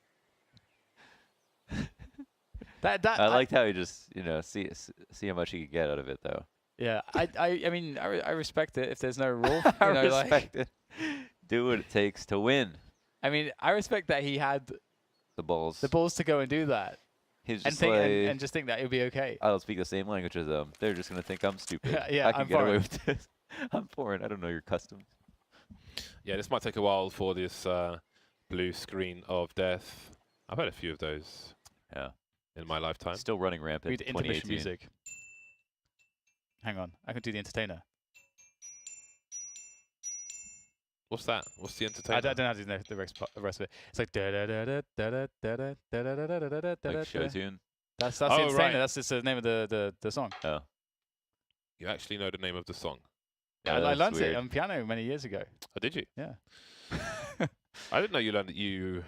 I liked how he just see how much he could get out of it though. Yeah, I mean I respect it if there's no rule. I respect it. Do what it takes to win. I mean, I respect that he had the balls to go and do that. He's and just think that it would be okay. I don't speak the same language as them. They're just gonna think I'm stupid. Yeah, I can get away with this. I'm foreign. I don't know your customs. Yeah, this might take a while for this blue screen of death. I've had a few of those. Yeah. In my lifetime. Still running rampant. Read intermission music. Hang on, I can do the entertainer. What's that? What's the entertainer? I don't know how to do the rest of it. It's like da da da da da da da da da da da da da. Like show tune. That's the entertainer. Right. That's just the name of the song. Oh. You actually know the name of the song? Yeah, I learned it on piano many years ago. Oh, did you? Yeah. I didn't know you learned that you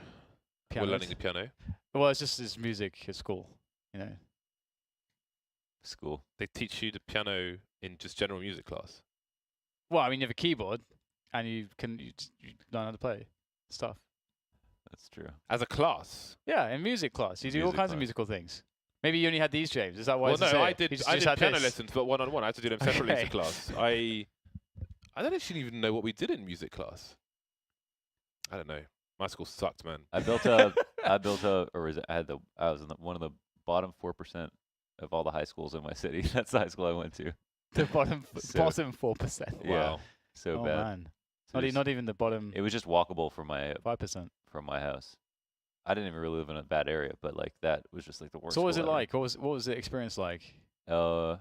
were learning the piano. Well, it's just music at school, you know. school. They teach you the piano in just general music class. Well, I mean, you have a keyboard, and you learn how to play stuff. That's true. As a class? Yeah, in music class, you do all kinds of musical things. Maybe you only had these, James. Is that why? Well, no, I did piano this? lessons, but one-on-one. I had to do them separately as a class. I don't actually even know what we did in music class. I don't know. My school sucked, man. I was in one of the bottom 4% of all the high schools in my city. That's the high school I went to. The bottom 4%. Yeah. Wow. So oh, bad. Man. So Not even the bottom. It was just walkable from my 5%. from my house. I didn't even really live in a bad area, but like that was just like the worst. So what was it school ever. like? What was the experience like? It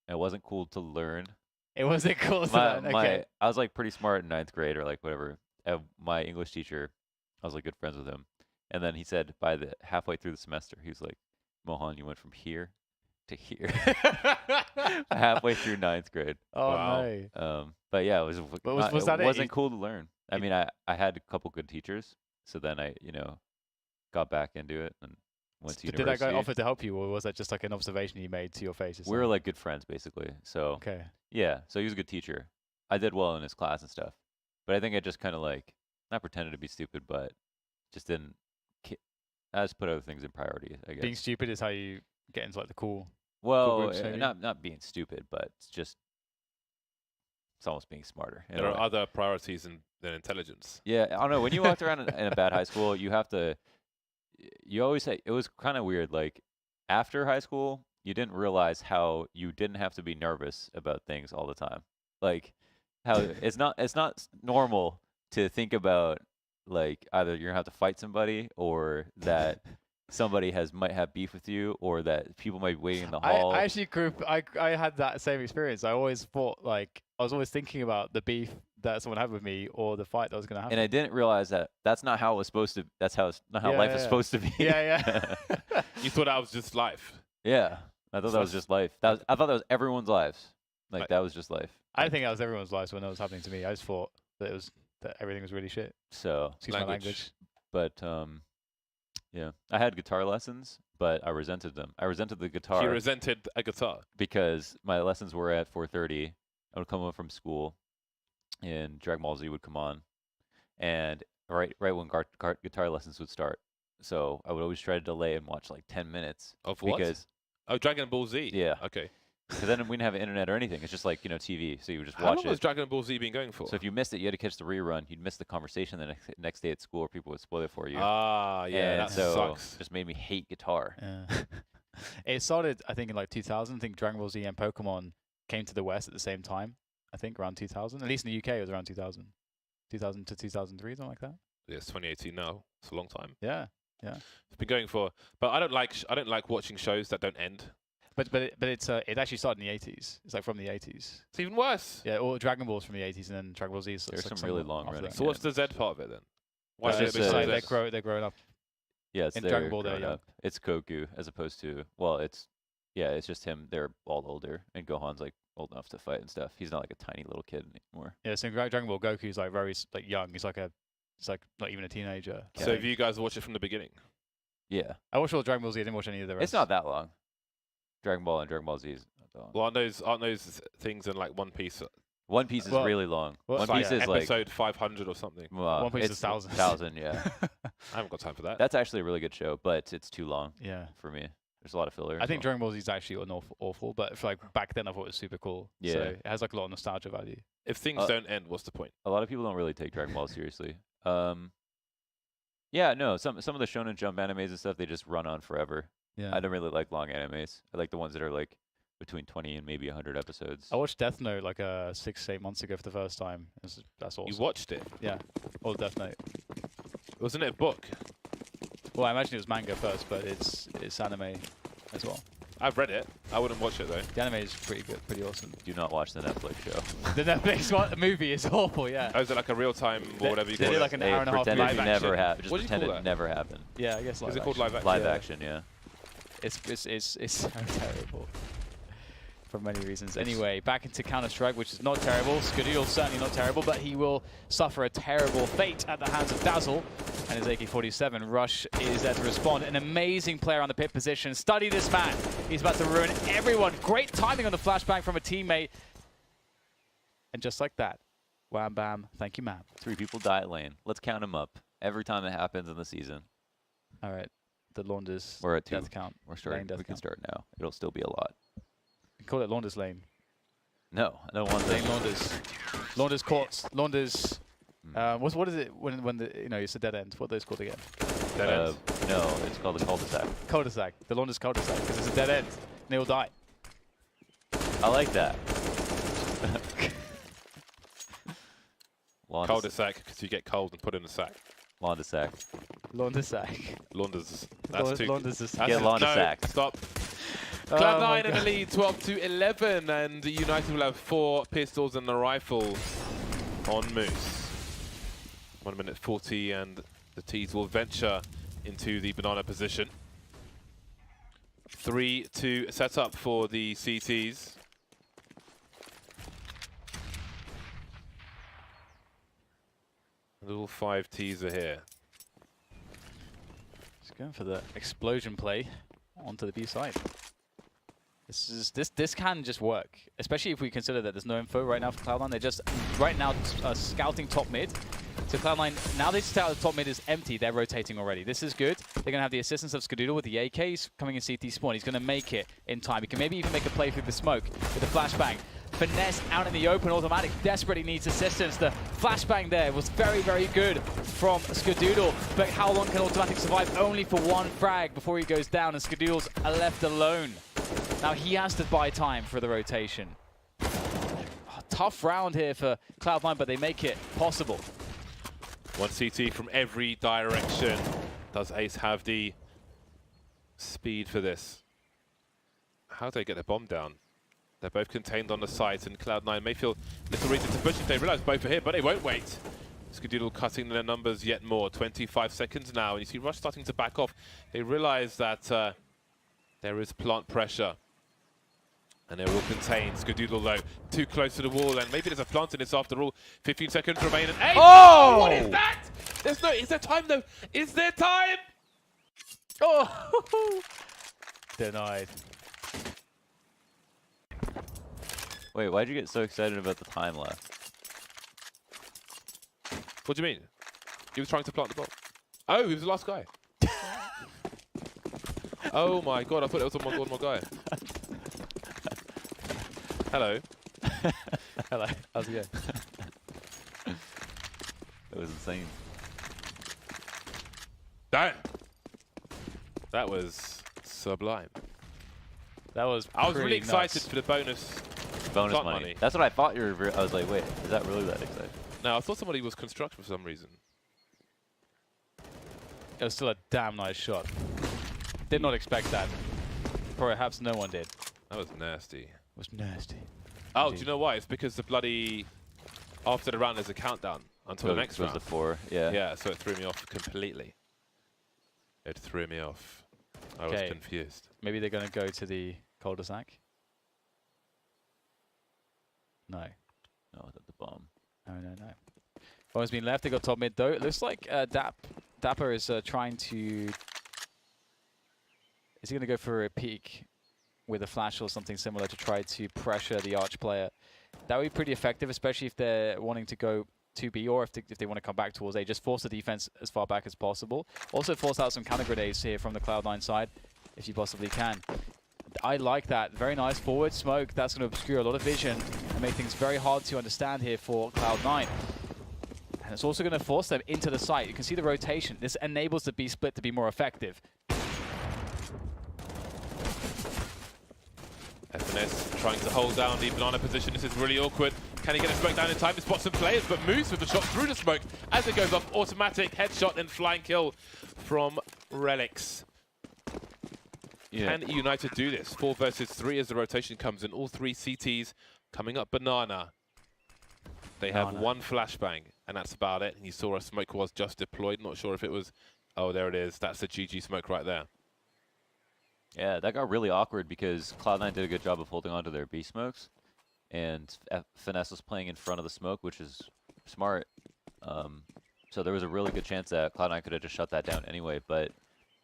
wasn't cool to learn. It wasn't cool to learn. Okay. I was like pretty smart in 9th grade or like whatever. My English teacher, I was like good friends with him, and then he said by the halfway through the semester, he was like, "Mohan, you went from here to here." Halfway through 9th grade. Oh Wow. no. But yeah, it wasn't cool to learn. I mean, I had a couple good teachers, so then I got back into it and went to university. Did that guy offer to help you, or was that just like an observation you made to your face? We were like good friends, basically. So okay. yeah, so he was a good teacher. I did well in his class and stuff, but I think I just kind of like not pretended to be stupid, but just didn't. I just put other things in priority, I guess. Being stupid is how you get into like the cool. Well, groups, maybe? not being stupid, but it's almost being smarter. There are other priorities than intelligence. Yeah, I don't know. When you walked around in a bad high school, you always say, it was kind of weird. Like after high school, you didn't realize how you didn't have to be nervous about things all the time. Like how it's not normal to think about like either you're gonna have to fight somebody or that somebody might have beef with you or that people might be waiting in the hall. I actually I had that same experience. I always thought like I was always thinking about the beef that someone had with me or the fight that was gonna happen. And I didn't realize that's not how it was supposed to. That's not how life is supposed to be. Yeah. You thought that was just life. Yeah, I thought that was just life. I thought that was everyone's lives. Like that was just life. I didn't think that was everyone's lives when that was happening to me. I just thought that everything was really shit. So excuse my language. But yeah, I had guitar lessons, but I resented them. I resented the guitar. You resented a guitar because my lessons were at 4:30. I would come home from school, and Dragon Ball Z would come on, and right when guitar lessons would start. So I would always try to delay and watch like 10 minutes. Of what? Dragon Ball Z. Yeah. Okay. Because then we didn't have internet or anything. It's just like TV. So you would just How watch long it. has Dragon Ball Z been going for? So if you missed it, you had to catch the rerun. You'd miss the conversation the next day at school, or people would spoil it for you. Ah, yeah, and that so sucks. Just made me hate guitar. Yeah. It started, I think, in like 2000. I think Dragon Ball Z and Pokemon came to the West at the same time. I think around 2000. At least in the UK, it was around 2000. 2000 to 2003, something like that. Yeah, it's 2018 now. It's a long time. Yeah. It's been going for, but I don't like watching shows that don't end. But it actually started in the 80s. It's like from the 80s. It's even worse. Yeah, or Dragon Ball's from the 80s, and then Dragon Ball Z. There's some really long running. So what's the Z part of it then? Why It's is just, it they're growing up. Yeah, it's in their Dragon Ball, they're growing young. up. It's Goku as opposed to it's just him. They're all older, and Gohan's like old enough to fight and stuff. He's not like a tiny little kid anymore. Yeah, so in Dragon Ball, Goku's like very like young. He's like not even a teenager. So have you guys watched it from the beginning? Yeah. I watched all Dragon Ball Z. I didn't watch any of the rest. It's not that long. Dragon Ball and Dragon Ball Z is not that long. Well, aren't those things in like One Piece? One Piece is really long. Well, One Piece is like episode 500 or something. Well, One Piece it's is thousands. 1,000, yeah. I haven't got time for that. That's actually a really good show, but it's too long. Yeah. For me, there's a lot of filler. I think Dragon Ball Z is actually awful, but for like back then I thought it was super cool. Yeah. So it has like a lot of nostalgia value. If things don't end, what's the point? A lot of people don't really take Dragon Ball seriously. Yeah, no. Some of the Shonen Jump animes and stuff, they just run on forever. Yeah. I don't really like long animes. I like the ones that are like between 20 and maybe 100 episodes. I watched Death Note like 6-8 months ago for the first time. That's awesome. You watched it? Yeah. All Death Note. Wasn't it a book? Well, I imagine it was manga first, but it's anime as well. I've read it. I wouldn't watch it though. The anime is pretty good, pretty awesome. Do not watch the Netflix show. The Netflix movie is awful, yeah. Oh, is it like a real time or whatever you they call did it? like an hour and a half Pretend live it never action. happened. Just What do you pretend call it that? never happened. Yeah, I guess live Is it called live action? Live action, yeah. It's so terrible. for many reasons. Anyway, back into Counter-Strike, which is not terrible. Skadoodle certainly not terrible, but he will suffer a terrible fate at the hands of Dazzle and his AK-47. Rush is there to respond. An amazing player on the pit position. Study this man. He's about to ruin everyone. Great timing on the flashbang from a teammate. And just like that, wham bam, thank you, ma'am. 3 people die at lane. Let's count them up every time it happens in the season. All right, the Launders We're at 2. death count. We're starting. We can start now. It'll still be a lot. Call it Launders lane. No, I don't want Lane that. Launders. Launders courts. Launders. What is it when the it's a dead end? What are those called again? Dead end. No, it's called the cul-de-sac. Cul-de-sac. The Launders cul-de-sac because it's a dead end. And they will die. I like that. Cul-de-sac, because you get cold and put in a sack. Launders-sac. Launders-sac. Launders. That's too. Get Launders-sac. No, stop. Oh Cloud9 in the lead, 12-11, and United will have 4 pistols and a rifle on Moose. 1 minute 40, and the T's will venture into the banana position. 3 to set up for the CTs. And all 5 T's are here. Just going for the explosion play onto the B side. This can just work, especially if we consider that there's no info right now for Cloud9. They're just right now scouting top mid. So Cloud9, now they scout the top mid is empty. They're rotating already. This is good. They're going to have the assistance of Skadoodle with the AKs coming in CT spawn. He's going to make it in time. He can maybe even make a play through the smoke with the flashbang. Finesse out in the open, automatic desperately needs assistance. The flashbang there was very, very good from Skadoodle, but how long can automatic survive? Only for 1 frag before he goes down, and Skadoodle's left alone. Now he has to buy time for the rotation. Oh, tough round here for Cloud9, but they make it possible. 1 CT from every direction. Does Ace have the speed for this? How do they get the bomb down? They're both contained on the site, and Cloud9 may feel little reason to push if they realize both are here, but they won't wait. Skadoodle cutting their numbers yet more. 25 seconds now, and you see Rush starting to back off. They realize that there is plant pressure, and they're all contained. Skadoodle, though, too close to the wall, and maybe there's a plant in this after all. 15 seconds remain, and Ace! Oh! What is that? There's no, is there time, though? Is there time? Oh! Denied. Wait, why'd you get so excited about the time left? What do you mean? He was trying to plant the bomb. Oh, he was the last guy. Oh my god, I thought it was one more guy. Hello. Hello. How's it going? That was insane. Damn. That was sublime. That was I was really nuts. excited for the bonus money. That's what I thought you were. I was like, wait, is that really that exciting? No, I thought somebody was construction for some reason. It was still a damn nice shot. Did not expect that. Perhaps no one did. That was nasty. It was nasty. Oh, Indeed. do you know why? It's because the bloody... After the round, there's a countdown until the next round. The 4, yeah. Yeah, so it threw me off completely. It threw me off. I was confused. Maybe they're going to go to the cul-de-sac? No. No, without the bomb. No. Bomb's been left. They got top mid, though. It looks like Dapper is trying to... Is he going to go for a peek with a flash or something similar to try to pressure the Arch player? That would be pretty effective, especially if they're wanting to go 2B or if they want to come back towards A. Just force the defense as far back as possible. Also force out some counter grenades here from the Cloud9 side, if you possibly can. I like that. Very nice forward smoke. That's going to obscure a lot of vision and make things very hard to understand here for Cloud9. And it's also going to force them into the site. You can see the rotation. This enables the B split to be more effective. FNS trying to hold down the banana position. This is really awkward. Can he get a smoke down in time? He spots some players, but Moose with the shot through the smoke as it goes off. Automatic headshot and flying kill from Relics. Yeah. Can United do this? 4 versus 3 as the rotation comes in. All 3 CTs coming up banana. They have 1 flashbang, and that's about it. And you saw a smoke was just deployed. Not sure if it was... Oh, there it is. That's the GG smoke right there. Yeah, that got really awkward because Cloud9 did a good job of holding on to their B smokes, and Finesse was playing in front of the smoke, which is smart. So there was a really good chance that Cloud9 could have just shut that down anyway, but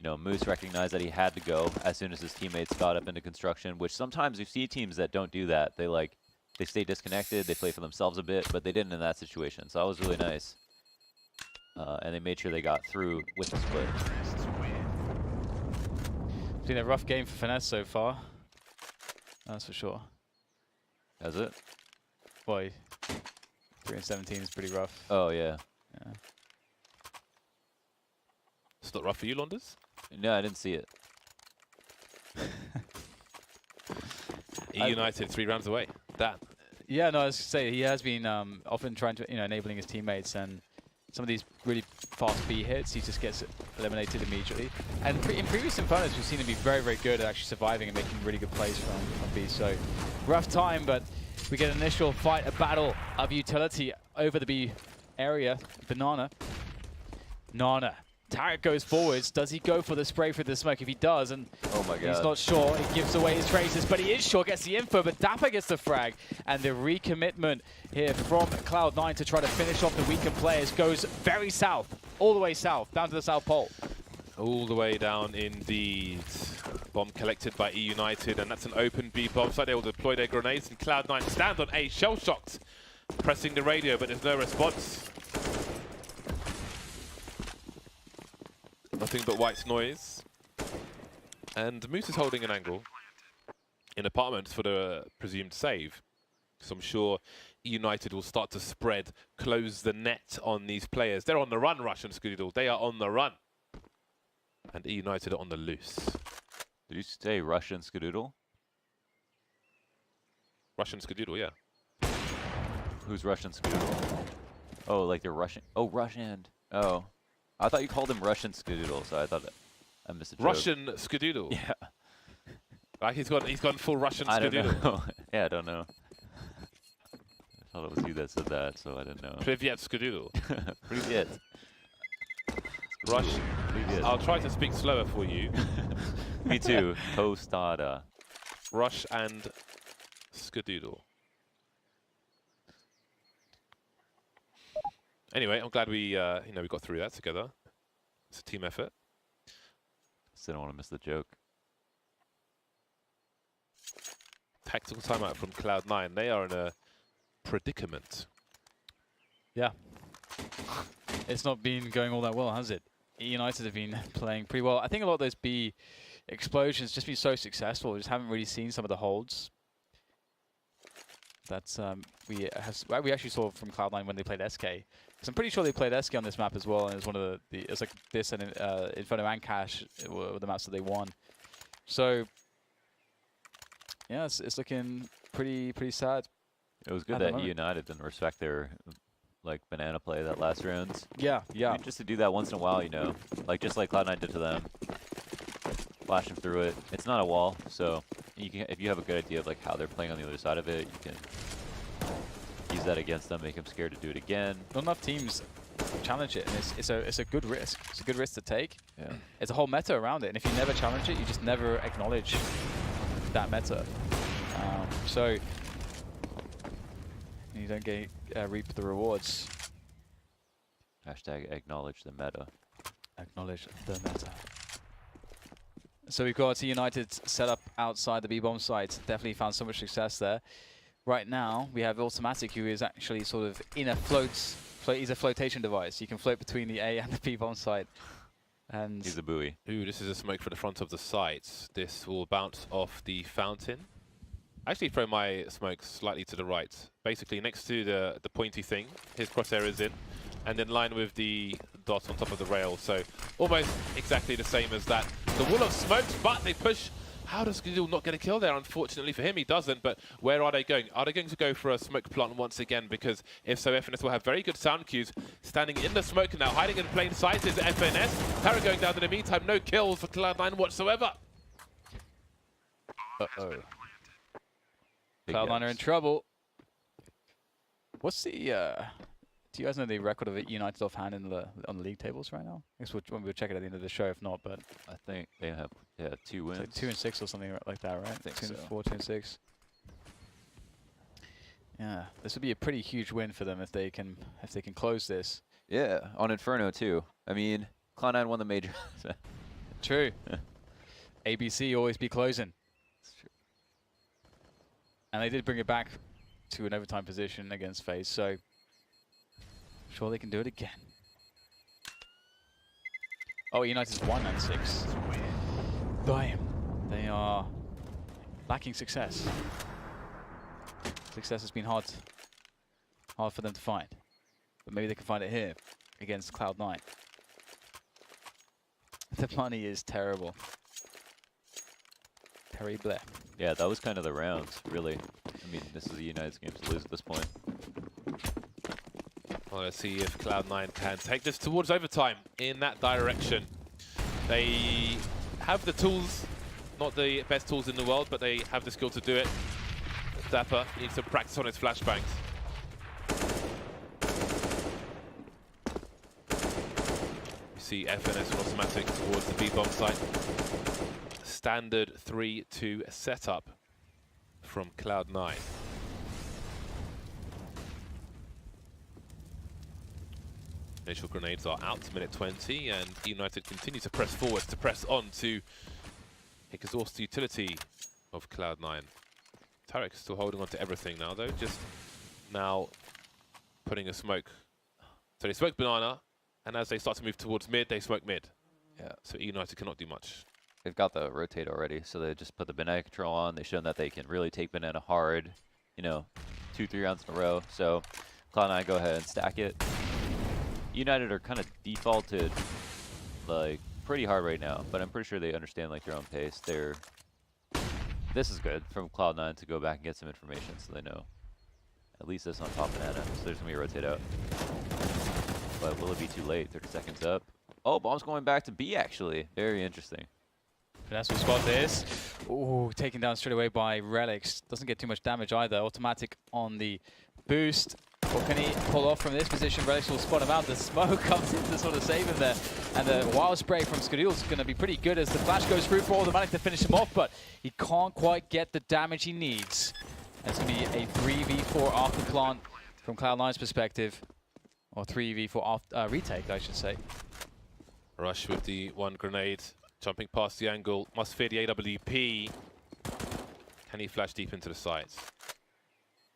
you know, Moose recognized that he had to go as soon as his teammates got up into construction, which sometimes you see teams that don't do that. They stay disconnected, they play for themselves a bit, but they didn't in that situation. So that was really nice. And they made sure they got through with the split. It's been a rough game for Finesse so far. That's for sure. Has it? Boy, 3 and 17 is pretty rough. Oh, yeah. Yeah. It's not rough for you, Londers? No, I didn't see it. eUnited 3 rounds away. That. Yeah, no, I was going to say, he has been often trying to, enabling his teammates, and some of these really fast B hits, he just gets eliminated immediately. And in previous Infernos, we've seen him be very, very good at actually surviving and making really good plays from B. So, rough time, but we get an initial fight, a battle of utility over the B area. Banana. Nana. Tarek goes forwards. Does he go for the spray for the smoke? If he does, and oh my God, he's not sure, he gives away his traces, but he is sure, gets the info, but Dapper gets the frag. And the recommitment here from Cloud9 to try to finish off the weakened players goes very south, all the way south, down to the South Pole. All the way down indeed. Bomb collected by eUnited, and that's an open B bomb site. They will deploy their grenades, and Cloud9 stand on A, shell-shocked, pressing the radio, but there's no response. Nothing but White's noise. And Moose is holding an angle in apartments for the presumed save. So I'm sure eUnited will start to spread, close the net on these players. They're on the run, Rush and Scoodle. They are on the run. And eUnited are on the loose. Did you say Russian Skadoodle? Russian Skadoodle, yeah. Who's Russian Skadoodle? Oh, like they're Russian. Oh, Russian. Oh. I thought you called him Russian Skadoodle, so I thought I missed a joke. Russian Skadoodle? Yeah. Right, he's gone full Russian Skadoodle. I don't know. Yeah, I don't know. I thought it was you that said that, so I didn't know. Privyet Skadoodle. Privyet. Russian. I'll try to speak slower for you. Me too. Tostada. Rush and Skadoodle. Anyway, I'm glad we we got through that together. It's a team effort. Still don't want to miss the joke. Tactical timeout from Cloud9. They are in a predicament. Yeah. It's not been going all that well, has it? eUnited have been playing pretty well. I think a lot of those B explosions just been so successful. We just haven't really seen some of the holds. That's we actually saw from Cloud9 when they played SK. Because I'm pretty sure they played SK on this map as well, and it was one of it was like this and Inferno and Cash were the maps that they won. So yeah, it's looking pretty sad. It was good that eUnited didn't respect their banana play that last round. Yeah, yeah. I mean, just to do that once in a while, just like Cloud9 did to them. Flash them through it. It's not a wall, so you can, if you have a good idea of how they're playing on the other side of it, you can use that against them, make them scared to do it again. Not enough teams challenge it, and it's a good risk. It's a good risk to take. Yeah. It's a whole meta around it, and if you never challenge it, you just never acknowledge that meta. So you don't get reap the rewards. Hashtag acknowledge the meta. Acknowledge the meta. So we've got eUnited set up outside the B-bomb site. Definitely found so much success there. Right now, we have Automatic, who is actually sort of in a he's a flotation device. You can float between the A and the B-bomb site. And he's a buoy. Ooh, this is a smoke for the front of the site. This will bounce off the fountain. I actually throw my smoke slightly to the right. Basically, next to the pointy thing, his crosshair is in. And then line with the dot on top of the rail. So almost exactly the same as that. The wall of smokes, but they push. How does Google not get a kill there? Unfortunately for him, he doesn't. But where are they going? Are they going to go for a smoke plant once again? Because if so, FNS will have very good sound cues. Standing in the smoke now, hiding in plain sight is FNS. Tara going down in the meantime. No kills for Cloud9 whatsoever. uh-oh. Cloud9 are in trouble. What's the... Do you guys know the record of eUnited offhand on the league tables right now? I guess we'll check it at the end of the show if not, but I think they have Yeah, 2 wins. Like 2 and 6 or something like that, right? I think 2 and so. 4, 2 and 6. Yeah, this would be a pretty huge win for them if they can close this. Yeah, on Inferno too. I mean, Cloud9 won the major. True. ABC always be closing. That's true. And they did bring it back to an overtime position against FaZe, so I'm sure they can do it again. Oh, United's 1 and 6. Damn. They are lacking success. Success has been hard for them to find. But maybe they can find it here against Cloud9. The money is terrible. Terrible. Yeah, that was kind of the rounds, really. I mean, this is a United's game to lose at this point. Well, let's see if Cloud9 can take this towards overtime in that direction. They have the tools, not the best tools in the world, but they have the skill to do it. Dapper needs to practice on his flashbangs. You see FNS on automatic towards the B-bomb site. Standard 3-2 setup from Cloud9. Initial grenades are out to minute 20, and eUnited continue to press forward, to press on to exhaust the utility of Cloud9. Tarek is still holding on to everything now, though, just now putting a smoke. So they smoke banana, and as they start to move towards mid, they smoke mid. Yeah. So eUnited cannot do much. They've got the rotate already, so they just put the banana control on. They've shown that they can really take banana hard, you know, 2-3 rounds in a row. So Cloud9 go ahead and stack it. United are kind of defaulted like pretty hard right now, but I'm pretty sure they understand like their own pace. This is good from Cloud9 to go back and get some information so they know at least this on top banana. So there's gonna be a rotate out. But will it be too late? 30 seconds up. Oh, bomb's going back to B actually. Very interesting. That's what spot this. Ooh, taken down straight away by Relics. Doesn't get too much damage either. Automatic on the boost. What can he pull off from this position? Relics will spot him out. The smoke comes in to sort of save him there. And the wild spray from Skadil is going to be pretty good as the flash goes through for Automatic to finish him off, but he can't quite get the damage he needs. It's going to be a 3v4 after plant from Cloud9's perspective. Or 3v4 after, retake, I should say. Rush with the one grenade, jumping past the angle, must fear the AWP. Can he flash deep into the sights?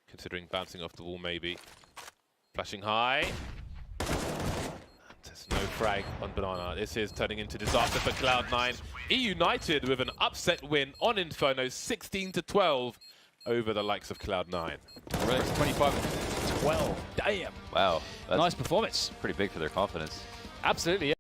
Considering bouncing off the wall, maybe. Flashing high. There's no frag on banana. This is turning into disaster for Cloud9. eUnited with an upset win on Inferno, 16-12 over the likes of Cloud9. Relics 25-12. Damn. Wow. That's Nice performance. pretty big for their confidence. Absolutely.